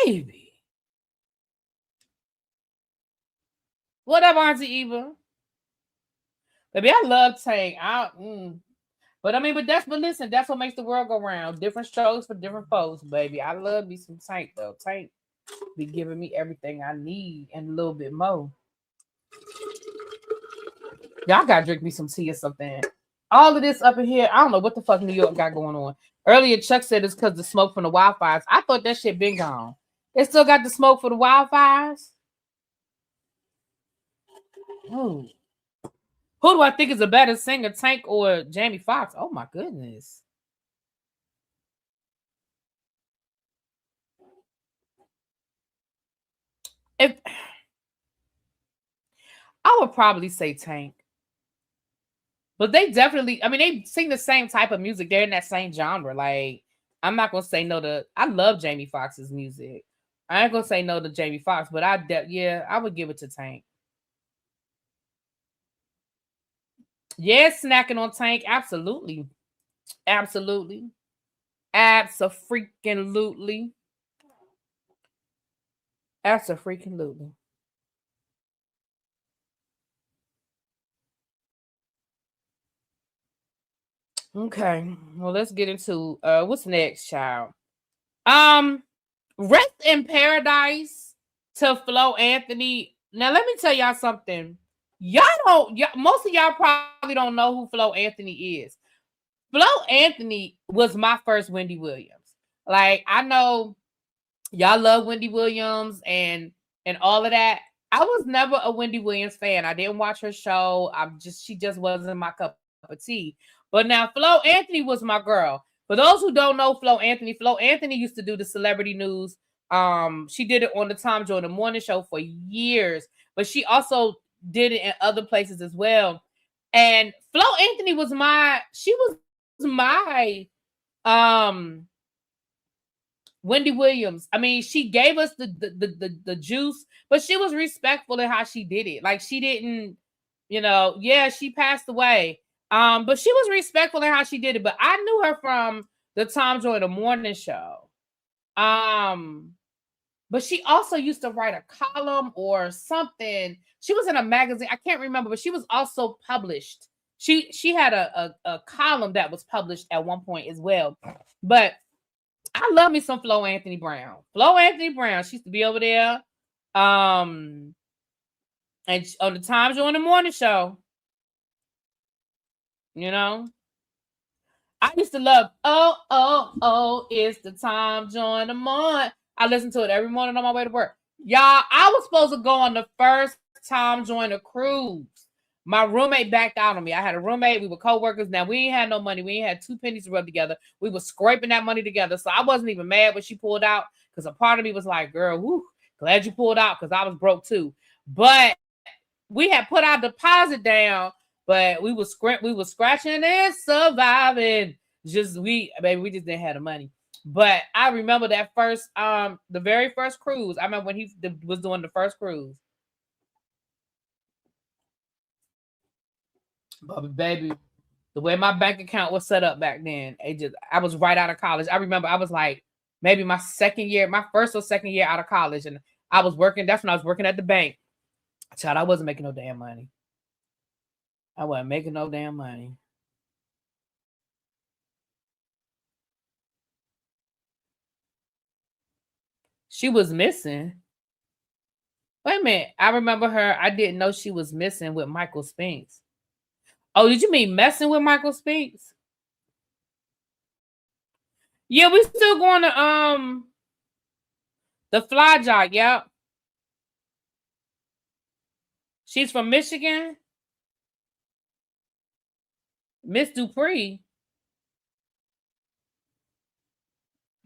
Baby. What up, Auntie Eva? Baby, I love Tank. But I mean, but listen, that's what makes the world go round. Different shows for different folks, baby. I love me some Tank though. Tank be giving me everything I need and a little bit more. Y'all gotta drink me some tea or something. All of this up in here, I don't know what the fuck New York got going on. Earlier, Chuck said it's because the smoke from the wildfires. I thought that shit been gone. They still got the smoke for the wildfires? Ooh. Who do I think is a better singer, Tank or Jamie Foxx? Oh my goodness. If I would probably say Tank. But they definitely, I mean, they sing the same type of music. They're in that same genre. Like, I'm not gonna say no to. I love Jamie Foxx's music. I ain't gonna say no to Jamie Foxx, but I would give it to Tank. Yeah, snacking on Tank, absolutely, absolutely, abso-freaking-lutely, abso-freaking-lutely. Okay, well, let's get into what's next, child. Rest in paradise to Flo Anthony. Now, let me tell y'all something. Most of y'all probably don't know who Flo Anthony is. Flo Anthony was my first Wendy Williams. Like, I know y'all love Wendy Williams and all of that. I was never a Wendy Williams fan. I didn't watch her show. She just wasn't my cup of tea. But now Flo Anthony was my girl. For those who don't know Flo Anthony used to do the celebrity news. She did it on the Tom Jordan Morning Show for years, but she also did it in other places as well. And Flo Anthony was my Wendy Williams. I mean, she gave us the juice, but she was respectful in how she did it. Like, she didn't, she passed away. But she was respectful in how she did it. But I knew her from the Tom Jordan Morning Show. But she also used to write a column or something. She was in a magazine. I can't remember, but she was also published. She had a column that was published at one point as well. But I love me some Flo Anthony Brown. Flo Anthony Brown. She used to be over there. And on the Tom Jordan Morning Show. I used to love it's the Tom Jordan Morning. I listen to it every morning on my way to work. Y'all, I was supposed to go on the first Tom Joyner cruise. My roommate backed out on me. I had a roommate. We were co-workers. Now, we ain't had no money. We ain't had 2 pennies to rub together. We were scraping that money together. So I wasn't even mad when she pulled out, because a part of me was like, girl, whoo, glad you pulled out, because I was broke too. But we had put our deposit down, but we was scratching and surviving. We just didn't have the money. But I remember that first, the very first cruise. I remember when he was doing the first cruise. But baby, the way my bank account was set up back then, I was right out of college. I remember I was like maybe my first or second year out of college, and I was working. That's when I was working at the bank. Child, I wasn't making no damn money. I wasn't making no damn money. She was missing. Wait a minute. I remember her. I didn't know she was missing with Michael Spinks. Oh, did you mean messing with Michael Spinks? Yeah, we still going to the Fly Jock. Yep. She's from Michigan. Miss Dupree.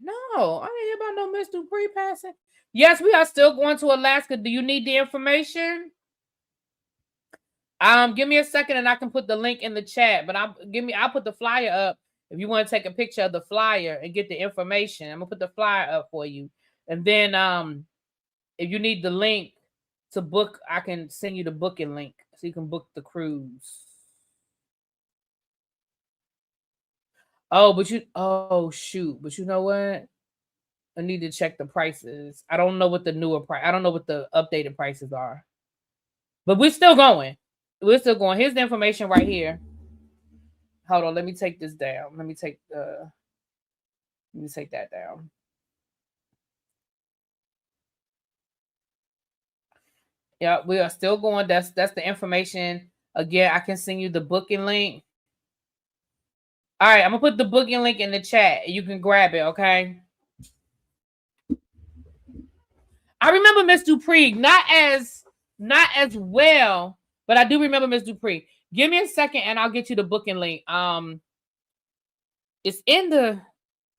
No, I didn't hear about no Miss Dupree passing. Yes, we are still going to Alaska. Do you need the information? Give me a second and I can put the link in the chat. But I'll put the flyer up if you want to take a picture of the flyer and get the information. I'm gonna put the flyer up for you. And then if you need the link to book, I can send you the booking link so you can book the cruise. Oh, shoot. But you know what? I need to check the prices. I don't know what the newer price. I don't know what the updated prices are. But we're still going. We're still going. Here's the information right here. Hold on. Let me take this down. Let me take that down. Yeah, we are still going. That's the information. Again, I can send you the booking link. All right, I'm gonna put the booking link in the chat. You can grab it, okay? I remember Miss Dupree, not as well, but I do remember Miss Dupree. Give me a second and I'll get you the booking link. It's in the.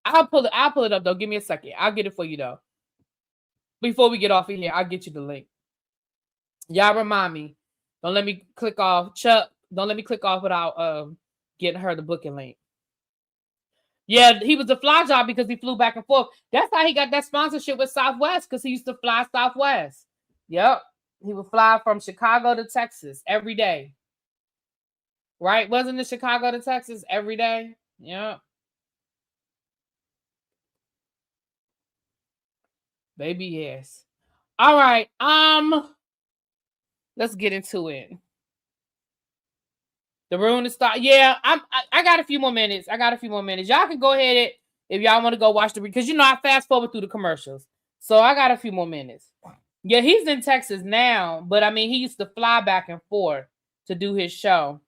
I'll pull it up though. Give me a second. I'll get it for you though. Before we get off of here, I'll get you the link. Y'all remind me. Don't let me click off. Chuck, don't let me click off without getting her the booking link. Yeah, he was a fly job because he flew back and forth. That's how he got that sponsorship with Southwest, because he used to fly Southwest. Yep. He would fly from Chicago to Texas every day. Right? Wasn't it Chicago to Texas every day? Yep. Baby, yes. All right. Let's get into it. The room to start. Yeah, I got a few more minutes. Y'all can go ahead if y'all want to go watch because I fast forward through the commercials. So I got a few more minutes. Yeah, he's in Texas now, but I mean he used to fly back and forth to do his show.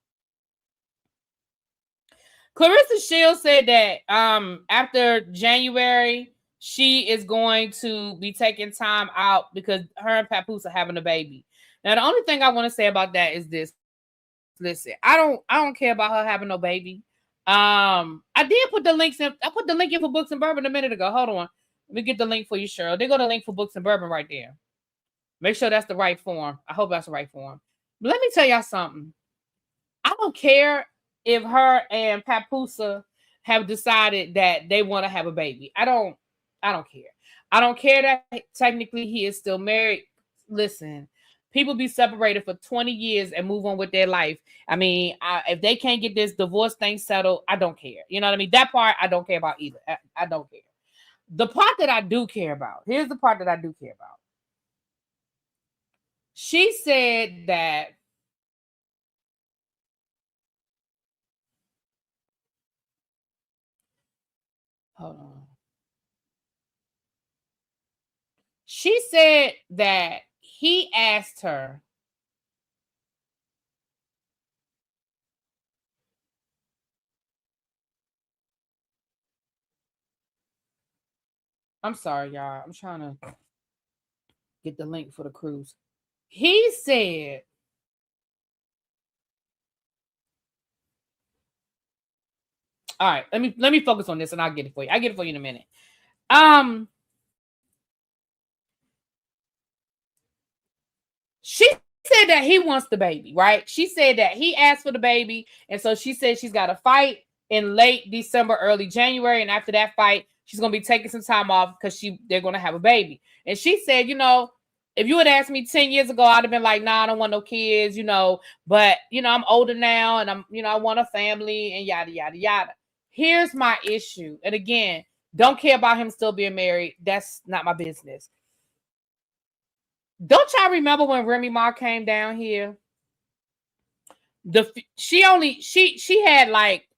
Clarissa Shields said that after January, she is going to be taking time out because her and Papoose are having a baby. Now, the only thing I want to say about that is this. Listen, I don't care about her having no baby. I did put the links in. I put the link in for Books and Bourbon a minute ago. Hold on. Let me get the link for you, Cheryl. They got a link for Books and Bourbon right there. Make sure that's the right form. I hope that's the right form. But let me tell y'all something. I don't care if her and Papoose have decided that they want to have a baby. I don't care. I don't care that technically he is still married. Listen, people be separated for 20 years and move on with their life. I mean, if they can't get this divorce thing settled, I don't care. You know what I mean? That part I don't care about either. I don't care. The part that I do care about, here's the part that I do care about. She said that hold on. She said that he asked her I'm sorry, y'all. I'm trying to get the link for the cruise. He said all right, let me focus on this and I'll get it for you. I'll get it for you in a minute. She said that he wants the baby, right? She said that he asked for the baby, and so she said she's got a fight in late December, early January, and after that fight, she's gonna be taking some time off because they're gonna have a baby. And she said, if you had asked me 10 years ago, I'd have been like, nah, I don't want no kids, but I'm older now and I want a family and yada, yada, yada. Here's my issue. And again, don't care about him still being married. That's not my business. Don't y'all remember when Remy Ma came down here? She had like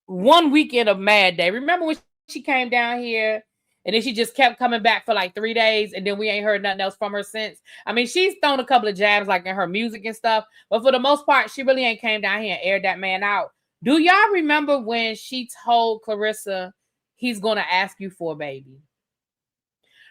one weekend of Mad Day. Remember when she came down here and then she just kept coming back for like 3 days and then we ain't heard nothing else from her since? I mean, she's thrown a couple of jabs like in her music and stuff, but for the most part, she really ain't came down here and aired that man out. Do y'all remember when she told Clarissa he's gonna ask you for a baby?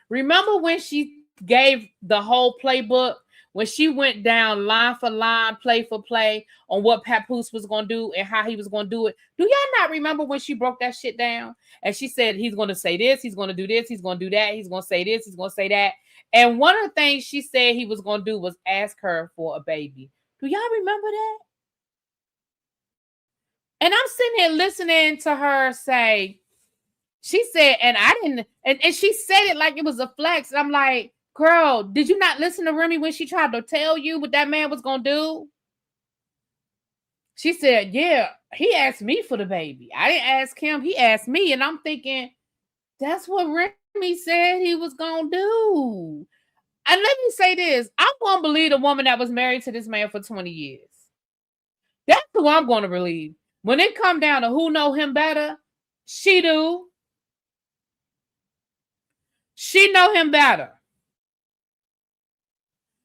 Remember when she gave the whole playbook, when she went down line for line, play for play on what Papoose was going to do and how he was going to do it? Do y'all not remember when she broke that shit down? And she said, he's going to say this, he's going to do this, he's going to do that, he's going to say this, he's going to say that. And one of the things she said he was going to do was ask her for a baby. Do y'all remember that? And I'm sitting here listening to her say, she said, and I didn't, and she said it like it was a flex. And I'm like, girl, did you not listen to Remy when she tried to tell you what that man was going to do? She said, yeah, he asked me for the baby. I didn't ask him. He asked me. And I'm thinking, that's what Remy said he was going to do. And let me say this. I'm going to believe the woman that was married to this man for 20 years. That's who I'm going to believe. When it come down to who know him better, she do. She know him better.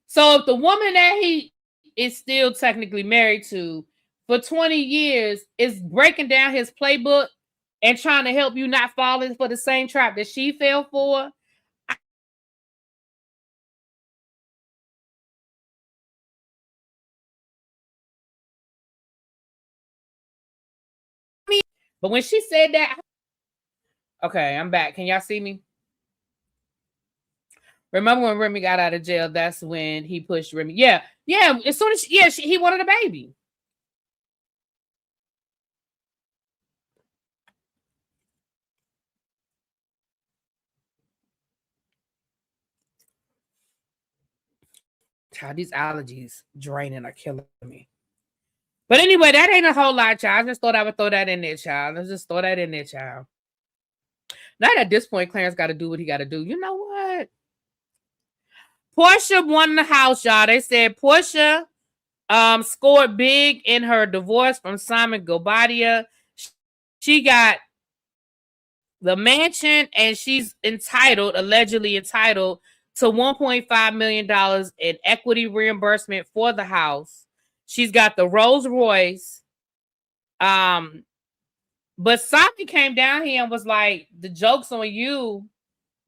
So if the woman that he is still technically married to for 20 years is breaking down his playbook and trying to help you not fall in for the same trap that she fell for, but when she said that, okay, I'm back. Can y'all see me? Remember when Remy got out of jail? That's when he pushed Remy. Yeah. As soon as he wanted a baby. Child, these allergies draining are killing me. But anyway, that ain't a whole lot, child. I just thought I would throw that in there, child. Let's just throw that in there, child. Not at this point, Clarence got to do what he got to do. You know what? Porsha won the house, y'all. They said Porsha scored big in her divorce from Simon Guobadia. She got the mansion and she's allegedly entitled to $1.5 million in equity reimbursement for the house. She's got the Rolls Royce. But Simon came down here and was like, the joke's on you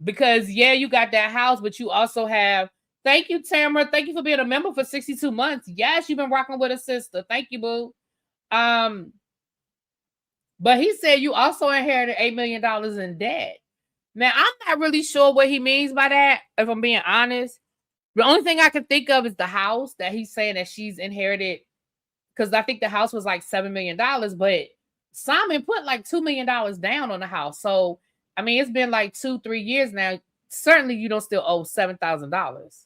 because, yeah, you got that house, but you also have Thank you, Tamara. Thank you for being a member for 62 months. Yes, you've been rocking with a sister. Thank you, boo. But he said you also inherited $8 million in debt. Now, I'm not really sure what he means by that, if I'm being honest. The only thing I can think of is the house that he's saying that she's inherited, because I think the house was like $7 million, but Simon put like $2 million down on the house. So, I mean, it's been like 2-3 years now. Certainly, you don't still owe $7,000.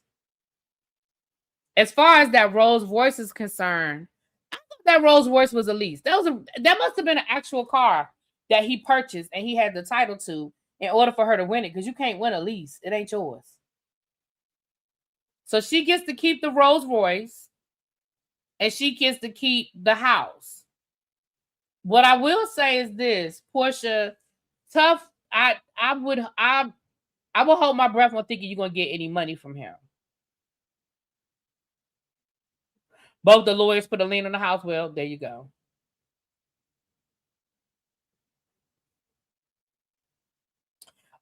As far as that Rolls Royce is concerned, I thought that Rolls Royce was a lease. That must have been an actual car that he purchased and he had the title to in order for her to win it, because you can't win a lease. It ain't yours. So she gets to keep the Rolls Royce and she gets to keep the house. What I will say is this, Porsha, tough. I would hold my breath on thinking you're gonna get any money from him. Both the lawyers put a lien on the house. Well, there you go.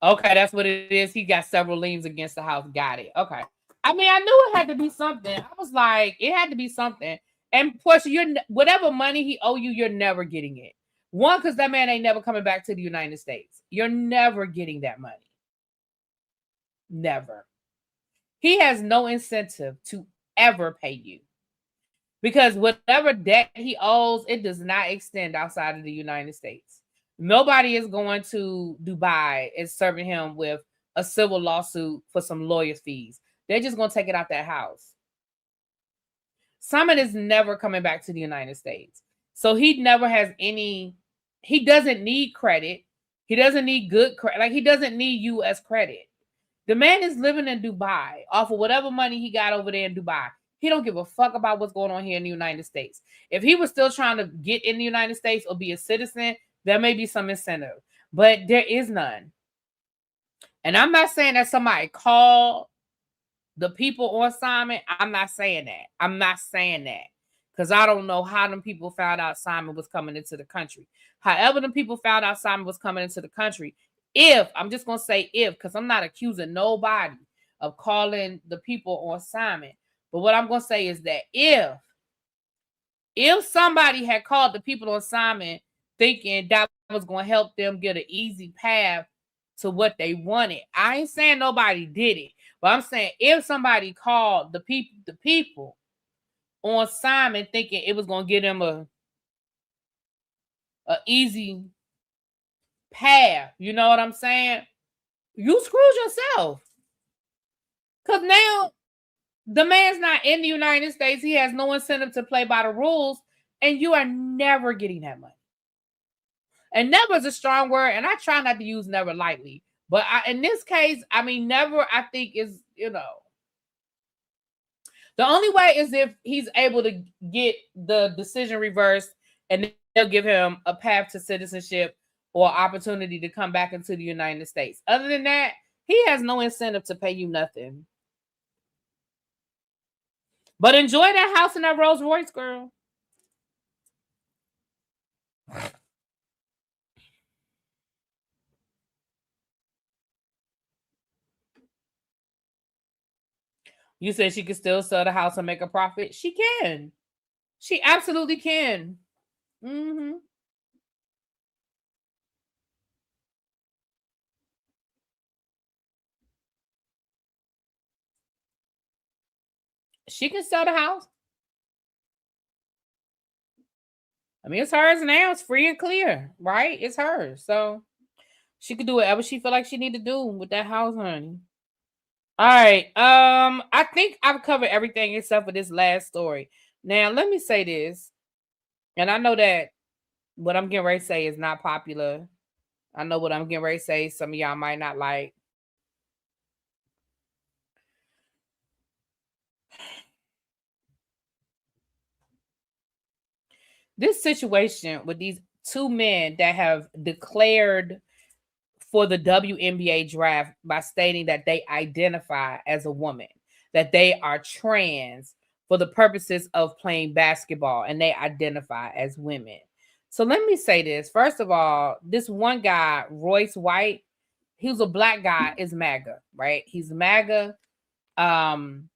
Okay, that's what it is. He got several liens against the house. Got it. Okay. I mean, I knew it had to be something. I was like, it had to be something. And Porsha, whatever money he owe you, you're never getting it. One, because that man ain't never coming back to the United States. You're never getting that money. Never. He has no incentive to ever pay you. Because whatever debt he owes, it does not extend outside of the United States. Nobody is going to Dubai and serving him with a civil lawsuit for some lawyer's fees. They're just going to take it out that house. Simon is never coming back to the United States. So he never has any, he doesn't need credit. He doesn't need good credit. Like, he doesn't need U.S. credit. The man is living in Dubai off of whatever money he got over there in Dubai. He don't give a fuck about what's going on here in the United States. If he was still trying to get in the United States or be a citizen, there may be some incentive, but there is none. And I'm not saying that somebody called the people on Simon. I'm not saying that. I'm not saying that, because I don't know how them people found out Simon was coming into the country. However, them people found out Simon was coming into the country. I'm just going to say because I'm not accusing nobody of calling the people on Simon. But what I'm going to say is that if somebody had called the people on Simon thinking that was going to help them get an easy path to what they wanted, I ain't saying nobody did it, but I'm saying if somebody called the people on Simon thinking it was going to get them a easy path, you know what I'm saying? You screwed yourself. Because now the man's not in the United States. He has no incentive to play by the rules, and you are never getting that money. And never is a strong word, and I try not to use never lightly. But in this case, I mean, never, I think, is, the only way is if he's able to get the decision reversed, and they'll give him a path to citizenship or opportunity to come back into the United States. Other than that, he has no incentive to pay you nothing. But enjoy that house and that Rolls Royce, girl. You said she could still sell the house and make a profit? She can. She absolutely can. Mm-hmm. She can sell the house. I mean, it's hers now. It's free and clear, right? It's hers. So she could do whatever she feel like she need to do with that house, honey. All right. I think I've covered everything except for this last story. Now, let me say this. And I know that what I'm getting ready to say is not popular. I know what I'm getting ready to say some of y'all might not like. This situation with these two men that have declared for the WNBA draft by stating that they identify as a woman, that they are trans for the purposes of playing basketball, and they identify as women. So let me say this. First of all, this one guy, Royce White, he was a black guy, is MAGA, right? He's MAGA. And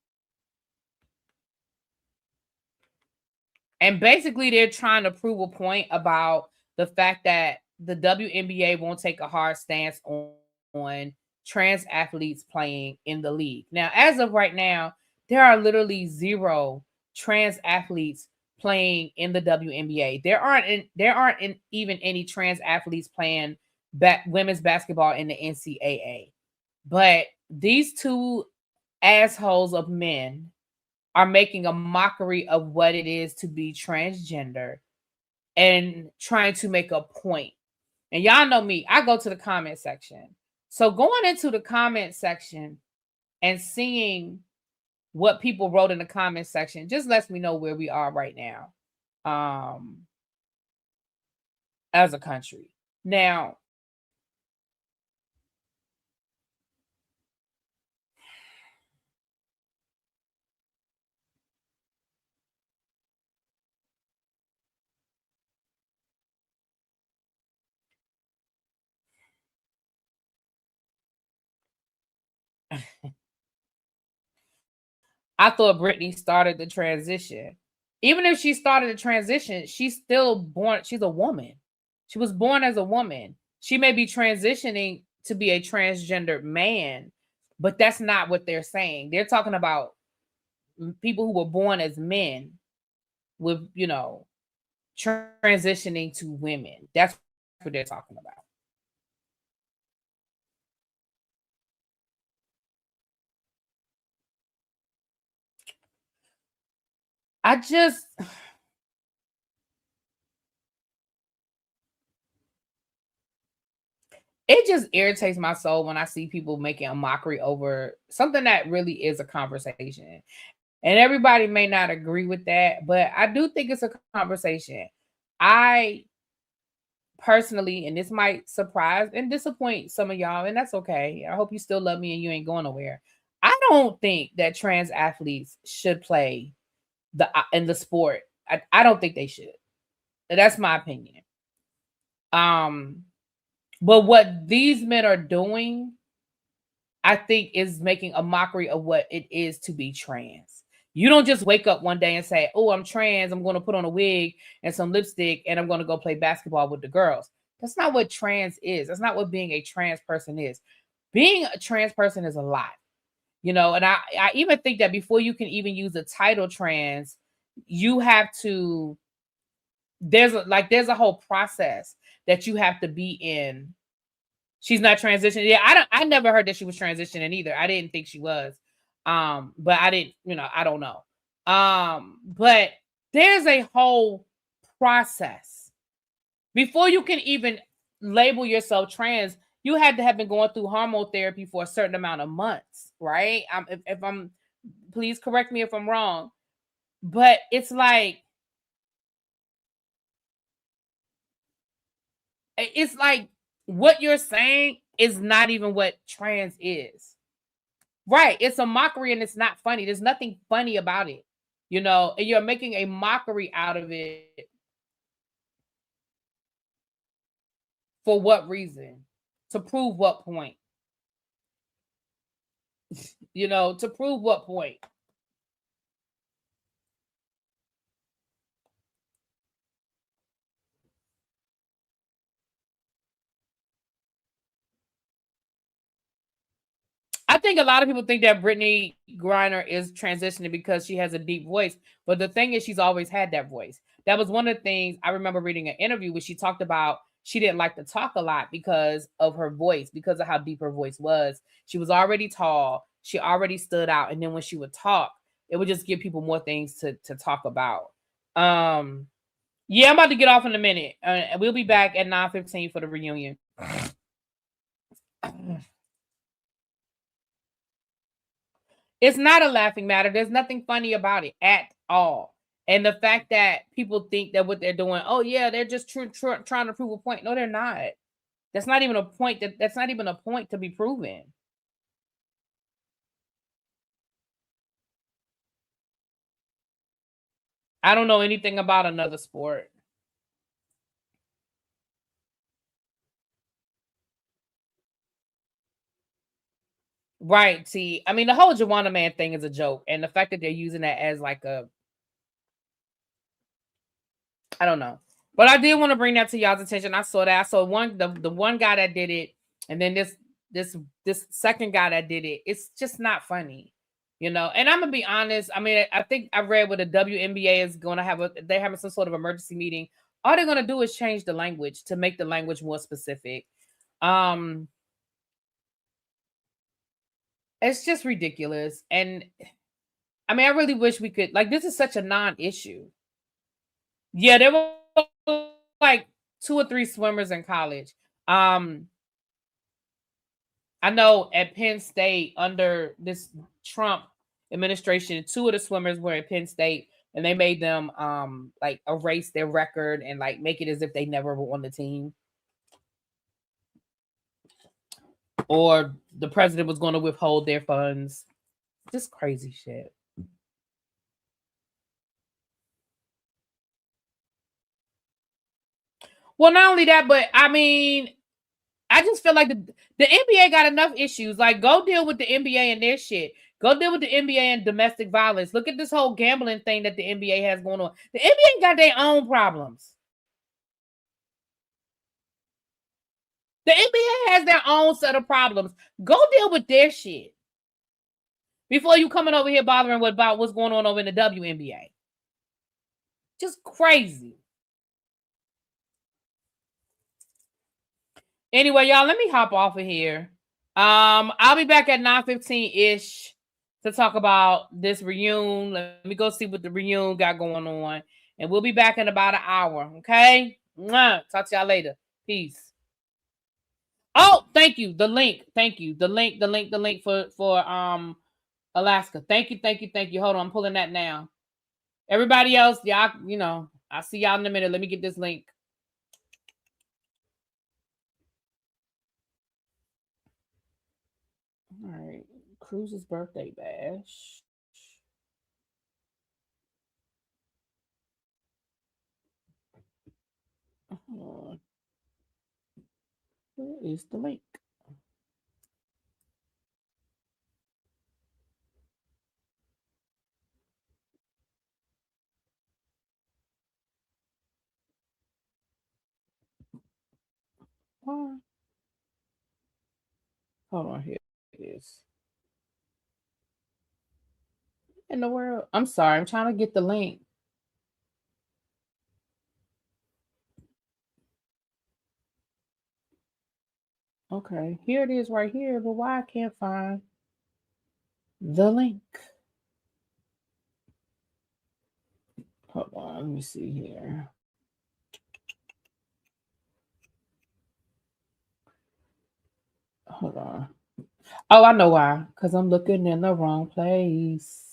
basically they're trying to prove a point about the fact that the WNBA won't take a hard stance on trans athletes playing in the league. Now, as of right now, there are literally 0 trans athletes playing in the WNBA. There aren't even any trans athletes playing women's basketball in the NCAA. But these two assholes of men are making a mockery of what it is to be transgender and trying to make a point. And y'all know me, I go to the comment section. So going into the comment section and seeing what people wrote in the comment section just lets me know where we are right now as a country. Now, I thought Britney started the transition. Even if she started the transition, she's still born. She's a woman. She was born as a woman. She may be transitioning to be a transgender man, but that's not what they're saying. They're talking about people who were born as men with, transitioning to women. That's what they're talking about. I just it just irritates my soul when I see people making a mockery over something that really is a conversation. And everybody may not agree with that, but I do think it's a conversation. I personally, and this might surprise and disappoint some of y'all, and that's okay. I hope you still love me and you ain't going nowhere. I don't think that trans athletes should play in the sport. I don't think they should. That's my opinion. But what these men are doing, I think, is making a mockery of what it is to be trans. You don't just wake up one day and say, "Oh, I'm trans. I'm going to put on a wig and some lipstick and I'm going to go play basketball with the girls." That's not what trans is. That's not what being a trans person is. Being a trans person is a lot, and I even think that before you can even use the title trans, you have to there's a whole process that you have to be in. She's not transitioning. Yeah, I never heard that she was transitioning either. I didn't think she was. But I didn't, I don't know. But there's a whole process. Before you can even label yourself trans, you had to have been going through hormone therapy for a certain amount of months, right? If I'm please correct me if I'm wrong. But it's like what you're saying is not even what trans is. Right. It's a mockery and it's not funny. There's nothing funny about it, and you're making a mockery out of it. For what reason? To prove what point? To prove what point? I think a lot of people think that Brittany Griner is transitioning because she has a deep voice. But the thing is, she's always had that voice. That was one of the things I remember reading an interview where she talked about she didn't like to talk a lot because of her voice, because of how deep her voice was. She was already tall. She already stood out. And then when she would talk, it would just give people more things to talk about. Yeah, I'm about to get off in a minute. We'll be back at 9:15 for the reunion. It's not a laughing matter. There's nothing funny about it at all. And the fact that people think that what they're doing, oh yeah, they're just trying to prove a point. No, they're not. That's not even a point. That's not even a point to be proven. I don't know anything about another sport. Right. See, I mean, the whole Joanna Man thing is a joke, and the fact that they're using that as like a, I don't know, but I did want to bring that to y'all's attention. I saw that. I saw the one guy that did it, and then this second guy that did it. It's just not funny, you know. And I'm gonna be honest. I mean, I think I read what the WNBA is going to have they're having some sort of emergency meeting. All they're gonna do is change the language to make the language more specific. Um, it's just ridiculous, and I mean, I really wish we could, like, this is such a non-issue. Yeah, there were like 2 or 3 swimmers in college. Um, I know at Penn State under this Trump administration, 2 of the swimmers were at Penn State, and they made them like erase their record and like make it as if they never were on the team. Or the president was going to withhold their funds. Just crazy shit. Well, not only that, but I mean, I just feel like the NBA got enough issues. Like, go deal with the NBA and their shit. Go deal with the NBA and domestic violence. Look at this whole gambling thing that the NBA has going on. The NBA got their own problems. The NBA has their own set of problems. Go deal with their shit before you coming over here bothering about what's going on over in the WNBA. Just crazy. Anyway, y'all, let me hop off of here. I'll be back at 9:15-ish to talk about this reunion. Let me go see what the reunion got going on. And we'll be back in about an hour. Okay? Talk to y'all later. Peace. Oh, thank you. The link. Thank you. The link for Alaska. Thank you. Hold on, I'm pulling that now. Everybody else, y'all, you know, I'll see y'all in a minute. Let me get this link. All right. Cruz's birthday bash. Hold on. Where is the link? Why? Hold on, here it is. In the world? I'm sorry, I'm trying to get the link. Okay, here it is right here, but why I can't find the link? Hold on, let me see here. Hold on. Oh, I know why. Because I'm looking in the wrong place.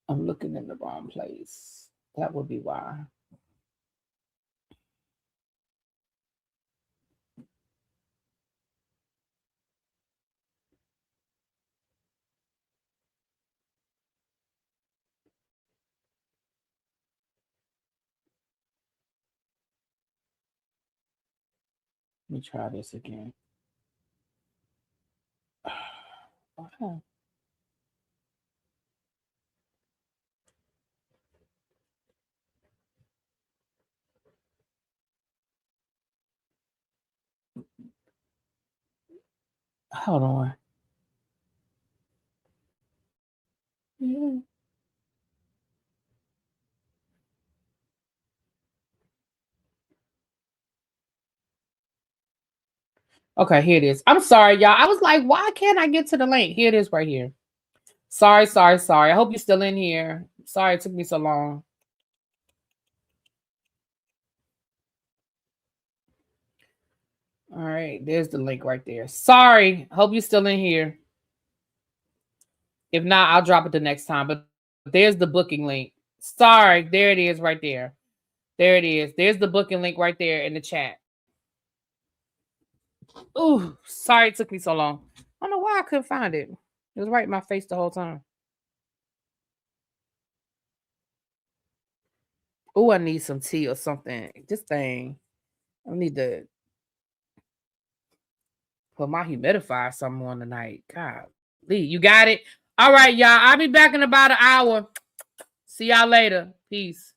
I'm looking in the wrong place. That would be why. Let me try this again. Wow. Hold on. Yeah. Okay, here it is. I'm sorry, y'all. I was like, why can't I get to the link? Here it is right here. Sorry. I hope you're still in here. Sorry it took me so long. All right, there's the link right there. Sorry. Hope you're still in here. If not, I'll drop it the next time. But there's the booking link. Sorry. There it is right there. There it is. There's the booking link right there in the chat. Ooh, sorry it took me so long. I don't know why I couldn't find it. It was right in my face the whole time. Oh, I need some tea or something. This thing. I need to. Put my humidifier somewhere on tonight. God, Lee, you got it? All right, y'all. I'll be back in about an hour. See y'all later. Peace.